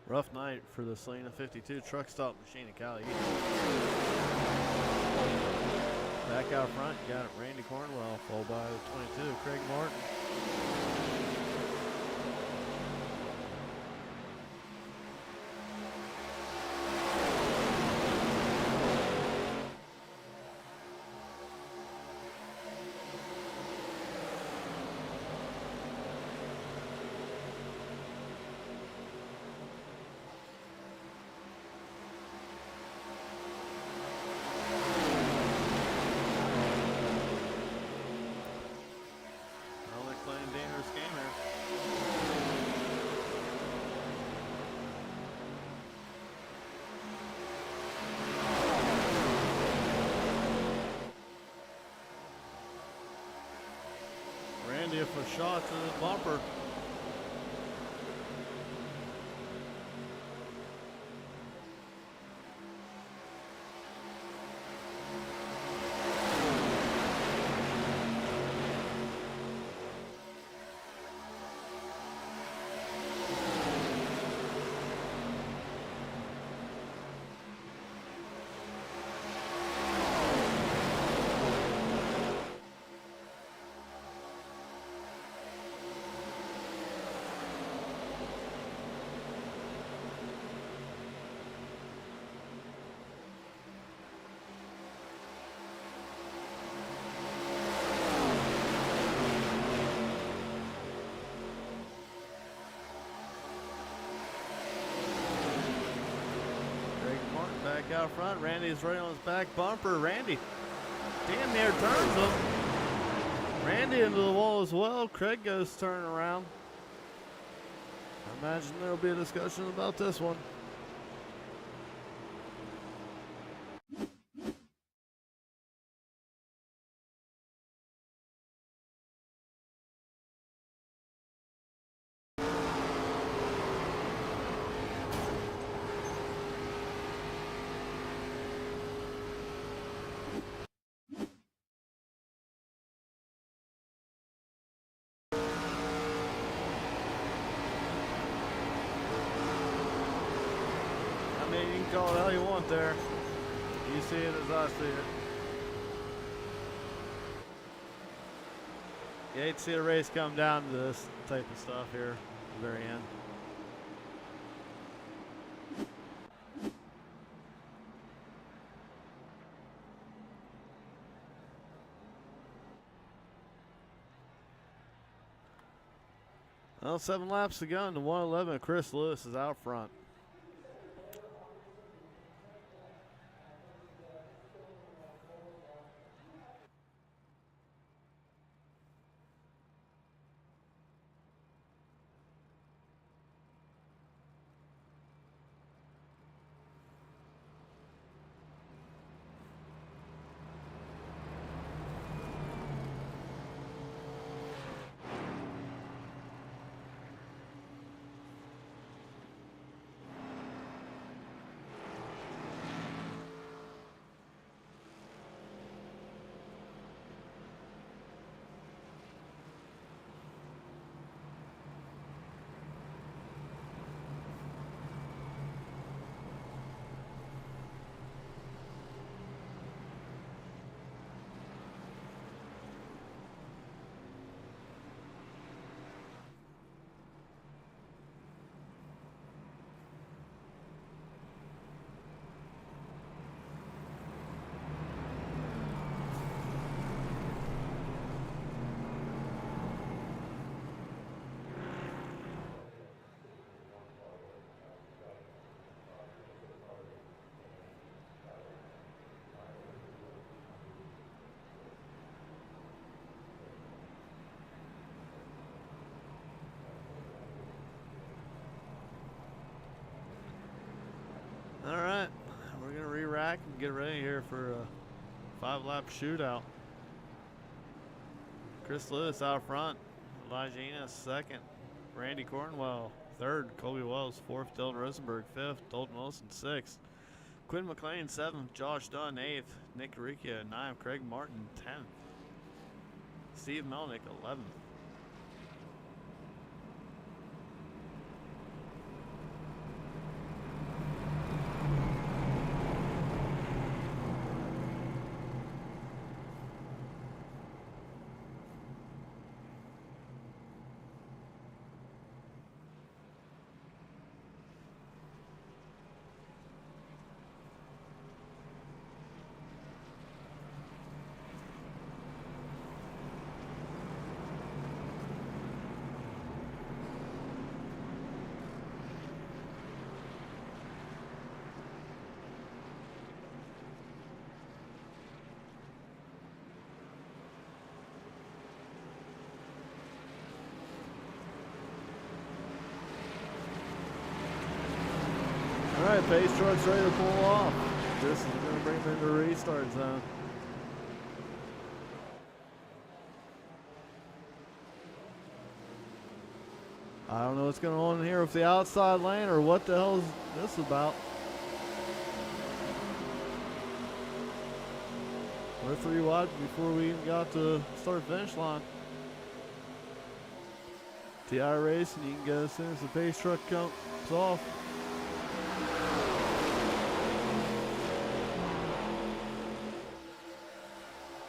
Rough night for the Salina 52 truck stop machine at Cali. Back out front, you got Randy Cornwell, followed by the 22, Craig Martin. Dangerous game. Randy for a shot to the bumper. Back out front, Randy's right on his back bumper. Randy damn near turns him. Randy into the wall as well. Craig goes turning around. I imagine there'll be a discussion about this one. I mean, you can call it how you want there. You see it as I see it. You hate to see a race come down to this type of stuff here at the very end. Well, 7 laps to go into 111. Chris Lewis is out front. All right, we're gonna re-rack and get ready here for a 5-lap shootout. Chris Lewis out front, Elijah Enos second, Randy Cornwell third, Colby Wells fourth, Dylan Rosenberg fifth, Dalton Wilson sixth, Quinn McLean seventh, Josh Dunn eighth, Nick Riccia ninth, Craig Martin 10th, Steve Melnick 11th. All right, pace truck's ready to pull off. This is going to bring them into restart zone. I don't know what's going on here with the outside lane or what the hell is this about. We're 3 wide before we even got to start finish line. TI Racing, you can go as soon as the pace truck comes off.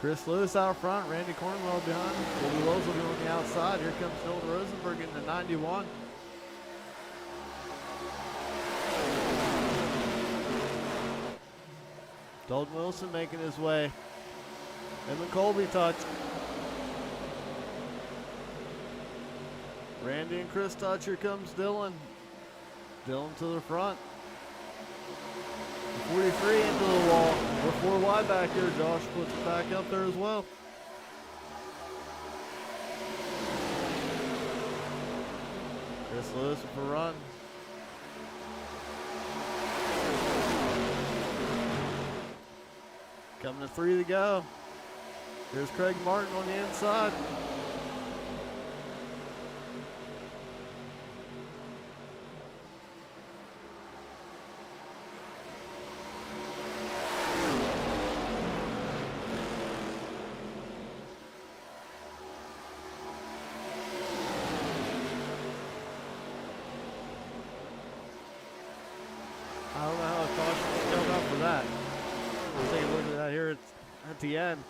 Chris Lewis out front, Randy Cornwell behind him. Colby Wells will be on the outside. Here comes Dylan Rosenberg in the 91. Dalton Wilson making his way. Him and Colby touch. Randy and Chris touch. Here comes Dylan. Dylan to the front. 43 into the wall. We're 4 wide back here. Josh puts it back up there as well. Chris Lewis with a run. Coming to 3 to go. Here's Craig Martin on the inside. I don't know how a caution was coming up for that. We'll take a look at that here at the end.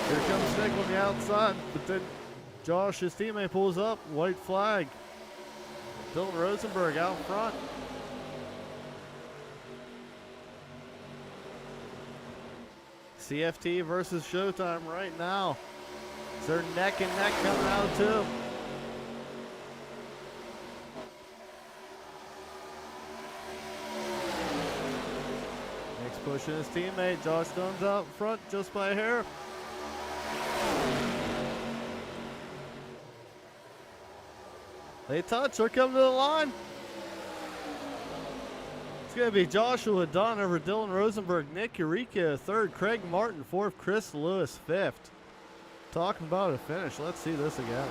Here comes Nick on the outside, but then Josh, his teammate, pulls up. White flag. Dylan Rosenberg out front. CFT versus Showtime right now. They're neck and neck coming out of 2. Nick's pushing his teammate. Josh Dunn's out front just by a hair. They touch, they're coming to the line. It's going to be Joshua Dunn over Dylan Rosenberg, Nick Eureka 3rd, Craig Martin 4th, Chris Lewis 5th. Talking about a finish, let's see this again.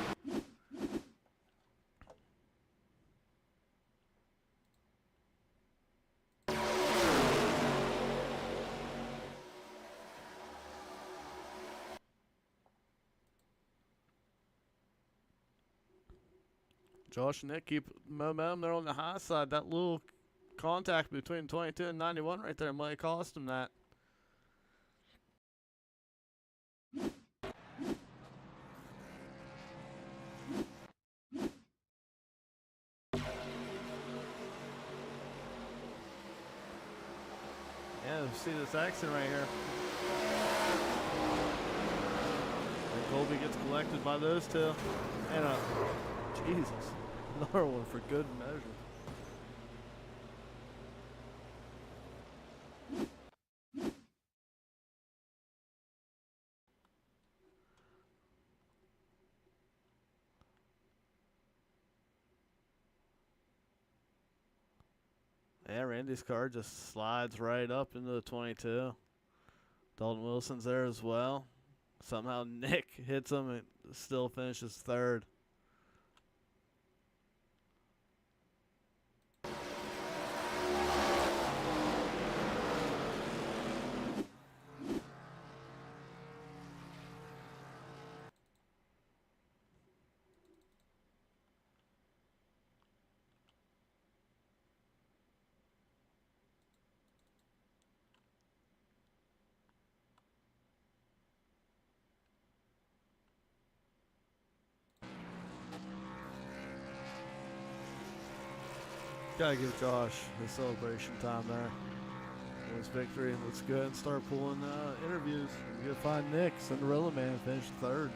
Josh and Nick keep momentum. They're on the high side. That little contact between 22 and 91 right there might cost them that. Yeah, see this accident right here. And Colby gets collected by those 2. And Jesus, another one for good measure. Yeah, Randy's car just slides right up into the 22. Dalton Wilson's there as well. Somehow Nick hits him and still finishes 3rd. Gotta give Josh his celebration time there. His victory. Let's go ahead and start pulling interviews. We're gonna find Nick, Cinderella Man, finished 3rd.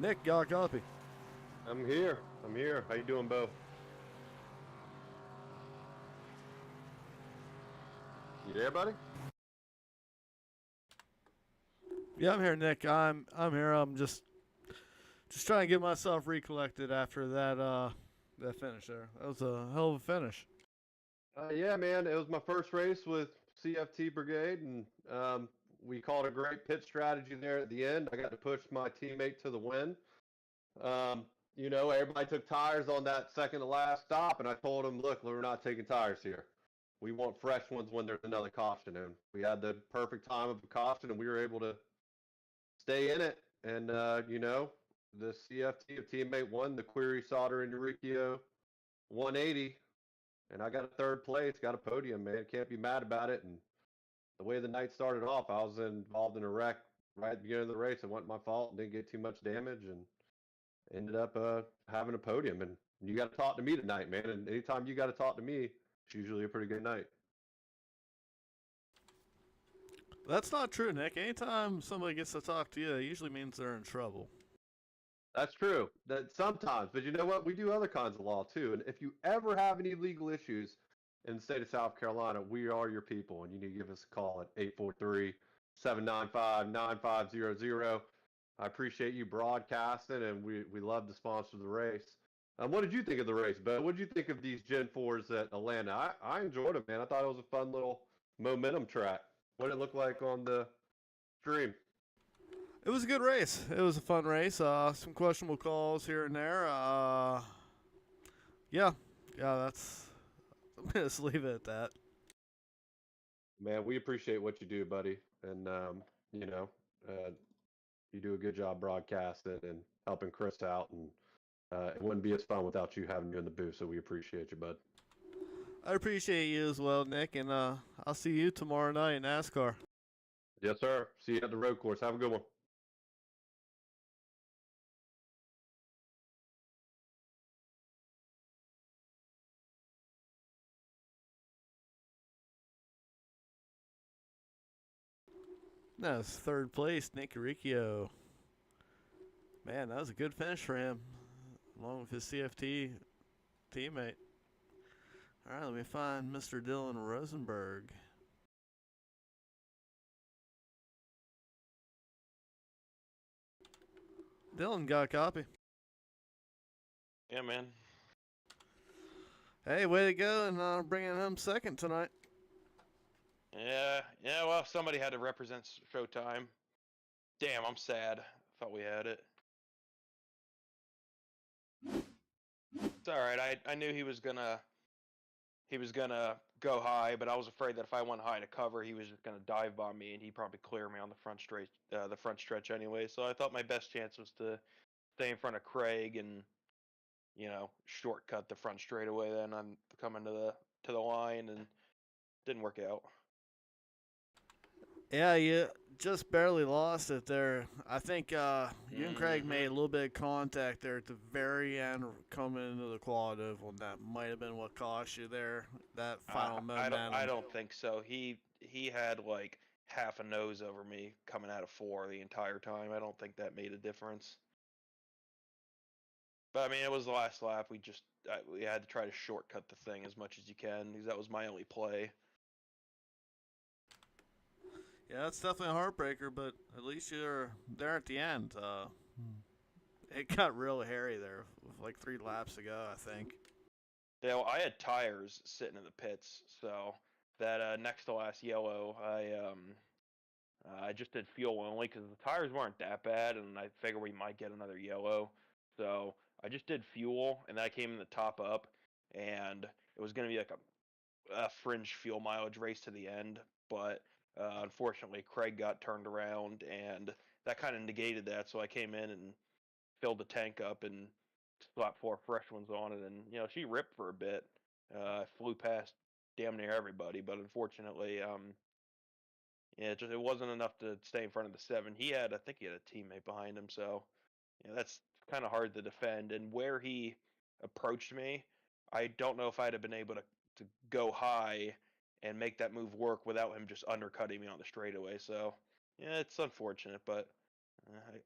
Nick, got a copy. I'm here. I'm here. How you doing, Bo? You there, buddy? Yeah, I'm here, Nick. I'm here. I'm just trying to get myself recollected after that finish there. That was a hell of a finish. Yeah, man. It was my first race with CFT Brigade, and we called a great pit strategy there at the end. I got to push my teammate to the win. Um, everybody took tires on that second to last stop, and I told them, look, we're not taking tires here. We want fresh ones when there's another caution. And we had the perfect time of a caution, and we were able to stay in it. And, the CFT of teammate won the Query Solder and Eurykio 180. And I got a third place, got a podium, man. Can't be mad about it. And the way the night started off, I was involved in a wreck right at the beginning of the race. It wasn't my fault and didn't get too much damage and ended up having a podium. And you got to talk to me tonight, man. And anytime you got to talk to me, it's usually a pretty good night. That's not true, Nick. Anytime somebody gets to talk to you, it usually means they're in trouble. That's true. That sometimes, but you know what? We do other kinds of law too. And if you ever have any legal issues in the state of South Carolina, we are your people, and you need to give us a call at 843-795-9500. I appreciate you broadcasting, and we love to sponsor the race. What did you think of the race, Bo? What did you think of these Gen 4s at Atlanta? I enjoyed it, man. I thought it was a fun little momentum track. What did it look like on the stream? It was a good race. It was a fun race. Some questionable calls here and there. Yeah, that's. I'm gonna just leave it at that. Man, we appreciate what you do, buddy, and you do a good job broadcasting and helping Chris out, and it wouldn't be as fun without you having you in the booth. So we appreciate you, bud. I appreciate you as well, Nick, and I'll see you tomorrow night in NASCAR. Yes, sir. See you at the road course. Have a good one. That's third place, Nick Riccio. Man, that was a good finish for him, along with his CFT teammate. All right, let me find Mr. Dylan Rosenberg. Dylan, got a copy? Yeah, man. Hey, way to go, and bringing him second tonight. Yeah. Well, somebody had to represent Showtime. Damn, I'm sad. Thought we had it. It's all right. I knew he was gonna go high, but I was afraid that if I went high to cover, he was just gonna dive bomb me, and he'd probably clear me on the front stretch anyway. So I thought my best chance was to stay in front of Craig and shortcut the front straightaway. Then I'm coming to the line, and didn't work out. Yeah, you just barely lost it there. I think you and Craig made a little bit of contact there at the very end, coming into the qualitative, and that might have been what cost you there. That final momentum. I don't think so. He had like half a nose over me coming out of 4 the entire time. I don't think that made a difference. But I mean, it was the last lap. We had to try to shortcut the thing as much as you can because that was my only play. Yeah, it's definitely a heartbreaker, but at least you're there at the end. It got real hairy there with like 3 laps to go, I think. Yeah, well, I had tires sitting in the pits, so that next to last yellow, I just did fuel only because the tires weren't that bad, and I figured we might get another yellow. So I just did fuel, and then I came in the top up, and it was going to be like a fringe fuel mileage race to the end, but unfortunately Craig got turned around, and that kind of negated that. So I came in and filled the tank up and slapped 4 fresh ones on it, and she ripped for a bit. I flew past damn near everybody, but unfortunately, yeah, it wasn't enough to stay in front of the 7. I think he had a teammate behind him, so that's kind of hard to defend. And where he approached me, I don't know if I'd have been able to go high and make that move work without him just undercutting me on the straightaway. So yeah, it's unfortunate, but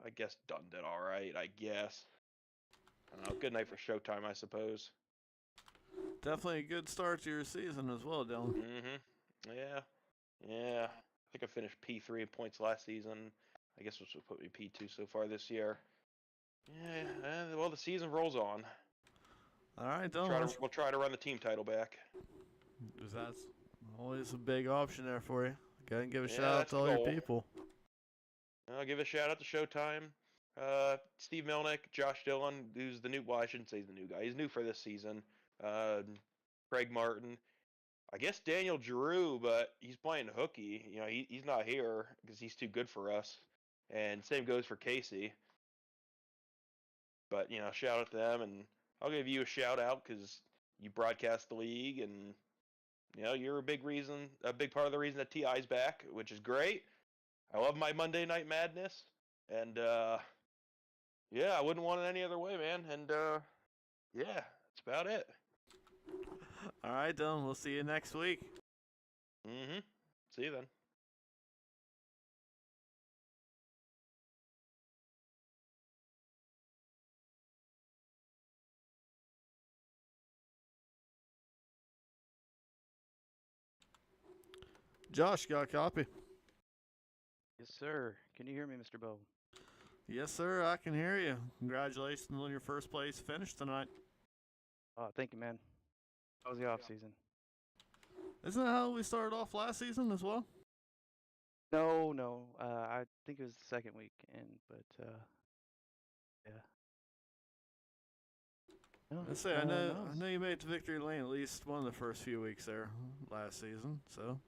I guess Dunn did all right. I guess. I don't know. Good night for Showtime, I suppose. Definitely a good start to your season as well, Dylan. Yeah. Yeah. I think I finished P3 in points last season. I guess this will put me P2 so far this year. Yeah. Well, the season rolls on. All right, Dylan. We'll try to run the team title back. That's always a big option there for you. Go ahead and give a Yeah, shout out that's to the all your goal. people. I'll give a shout out to Showtime. Steve Milnick, Josh Dillon, who's the new. Well, I shouldn't say he's the new guy. He's new for this season. Craig Martin. I guess Daniel Giroux, but he's playing hooky. You know, he's not here because he's too good for us. And same goes for Casey. But you know, shout out to them, and I'll give you a shout out because you broadcast the league, and you know you're a big part of the reason that Ti's back, which is great. I love my Monday Night Madness, and yeah, I wouldn't want it any other way, man. And yeah, that's about it. All right, Dylan. We'll see you next week. See you then. Josh, got a copy? Yes, sir. Can you hear me, Mr. Bow? Yes, sir. I can hear you. Congratulations on your first place finish tonight. Thank you, man. How was the off season? Isn't that how we started off last season as well? No. I think it was the second week, but yeah. No, I say I know no. you made it to victory lane at least one of the first few weeks there last season, so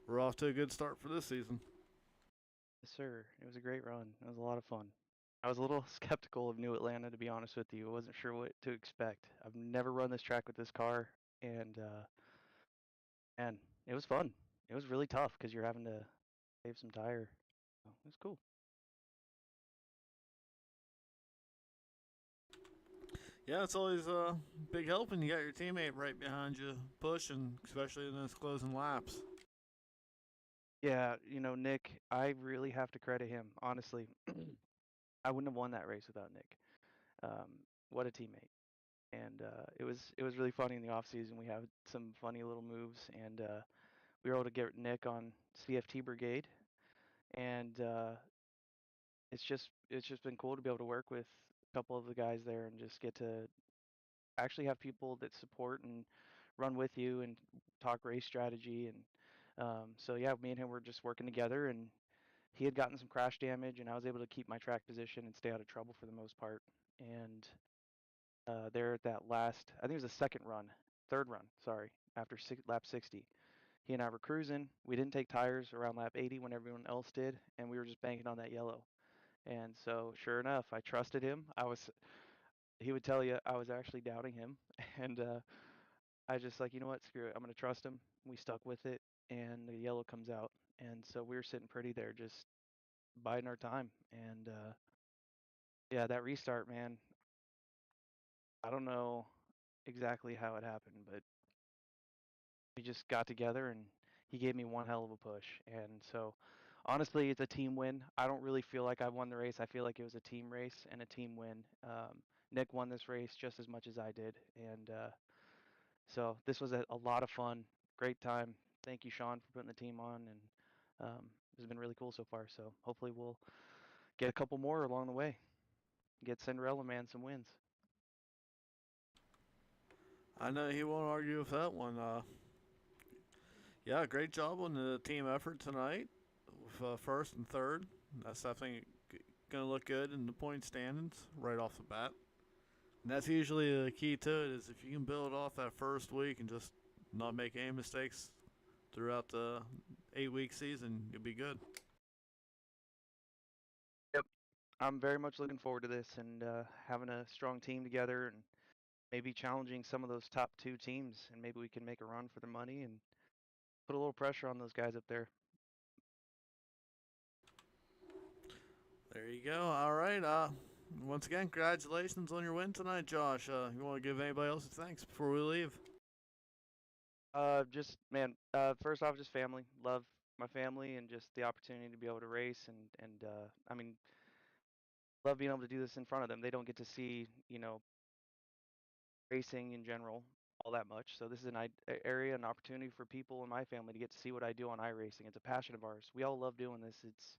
we're off to a good start for this season. Yes, sir. It was a great run. It was a lot of fun. I was a little skeptical of New Atlanta, to be honest with you. I wasn't sure what to expect. I've never run this track with this car, and it was fun. It was really tough because you're having to save some tire. So it was cool. Yeah, it's always a big help when you got your teammate right behind you pushing, especially in those closing laps. Yeah, Nick, I really have to credit him, honestly. I wouldn't have won that race without Nick. Um, what a teammate. And it was really funny in the off season. We had some funny little moves, and we were able to get Nick on CFT Brigade, and it's just been cool to be able to work with a couple of the guys there and just get to actually have people that support and run with you and talk race strategy. And so yeah, me and him were just working together, and he had gotten some crash damage, and I was able to keep my track position and stay out of trouble for the most part. And there at that last, I think it was the third run, sorry, after lap 60. He and I were cruising. We didn't take tires around lap 80 when everyone else did, and we were just banking on that yellow. And so, sure enough, I trusted him. He would tell you I was actually doubting him, and I just like, you know what, screw it, I'm gonna trust him. We stuck with it, and the yellow comes out, and so we were sitting pretty there, just biding our time. And yeah, that restart, man, I don't know exactly how it happened, but we just got together and he gave me one hell of a push. And so honestly, it's a team win. I don't really feel like I won the race. I feel like it was a team race and a team win. Nick won this race just as much as I did. And so this was a lot of fun. Great time. Thank you, Sean, for putting the team on. And it's been really cool so far. So hopefully we'll get a couple more along the way. Get Cinderella Man some wins. I know he won't argue with that one. Yeah, great job on the team effort tonight with first and third. That's definitely going to look good in the point standings right off the bat. And that's usually the key to it is if you can build off that first week and just not make any mistakes throughout the 8-week season, you'll be good. Yep. I'm very much looking forward to this and having a strong team together and maybe challenging some of those top two teams, and maybe we can make a run for the money and put a little pressure on those guys up there. There you go. All right. Once again, congratulations on your win tonight, Josh. You want to give anybody else a thanks before we leave? Just man, first off, just family. Love my family and just the opportunity to be able to race and I mean, love being able to do this in front of them. They don't get to see, you know, racing in general all that much. So this is an area, an opportunity for people in my family to get to see what I do on iRacing. It's a passion of ours. We all love doing this. It's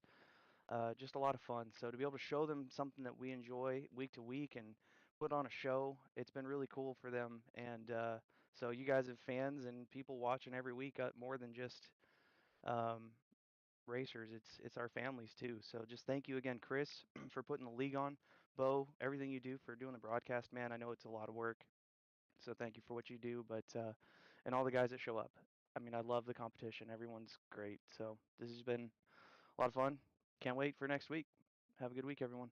just a lot of fun. So to be able to show them something that we enjoy week to week and put on a show, it's been really cool for them. And so you guys have fans and people watching every week, more than just um, racers. It's our families too. So just thank you again, Chris, for putting the league on. Bo, everything you do for doing the broadcast, man. I know it's a lot of work. So thank you for what you do, but and all the guys that show up. I mean, I love the competition. Everyone's great. So this has been a lot of fun. Can't wait for next week. Have a good week, everyone.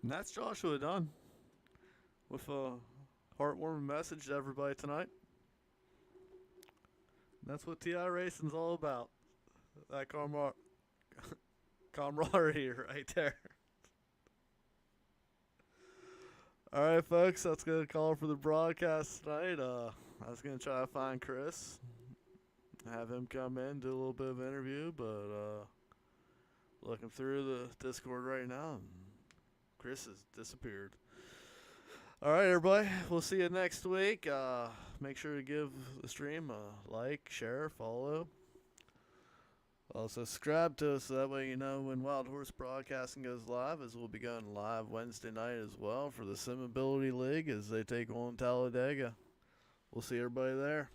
And that's Joshua done with a heartwarming message to everybody tonight. That's what TI Racing's all about. That camaraderie right there. All right, folks, that's gonna call for the broadcast tonight. I was gonna try to find Chris, have him come in, do a little bit of interview, but looking through the Discord right now, and Chris has disappeared. All right, everybody, we'll see you next week. Make sure to give the stream a like, share, follow. Also, subscribe to us so that way you know when Wild Horse Broadcasting goes live, as we'll be going live Wednesday night as well for the Sim Ability League as they take on Talladega. We'll see everybody there.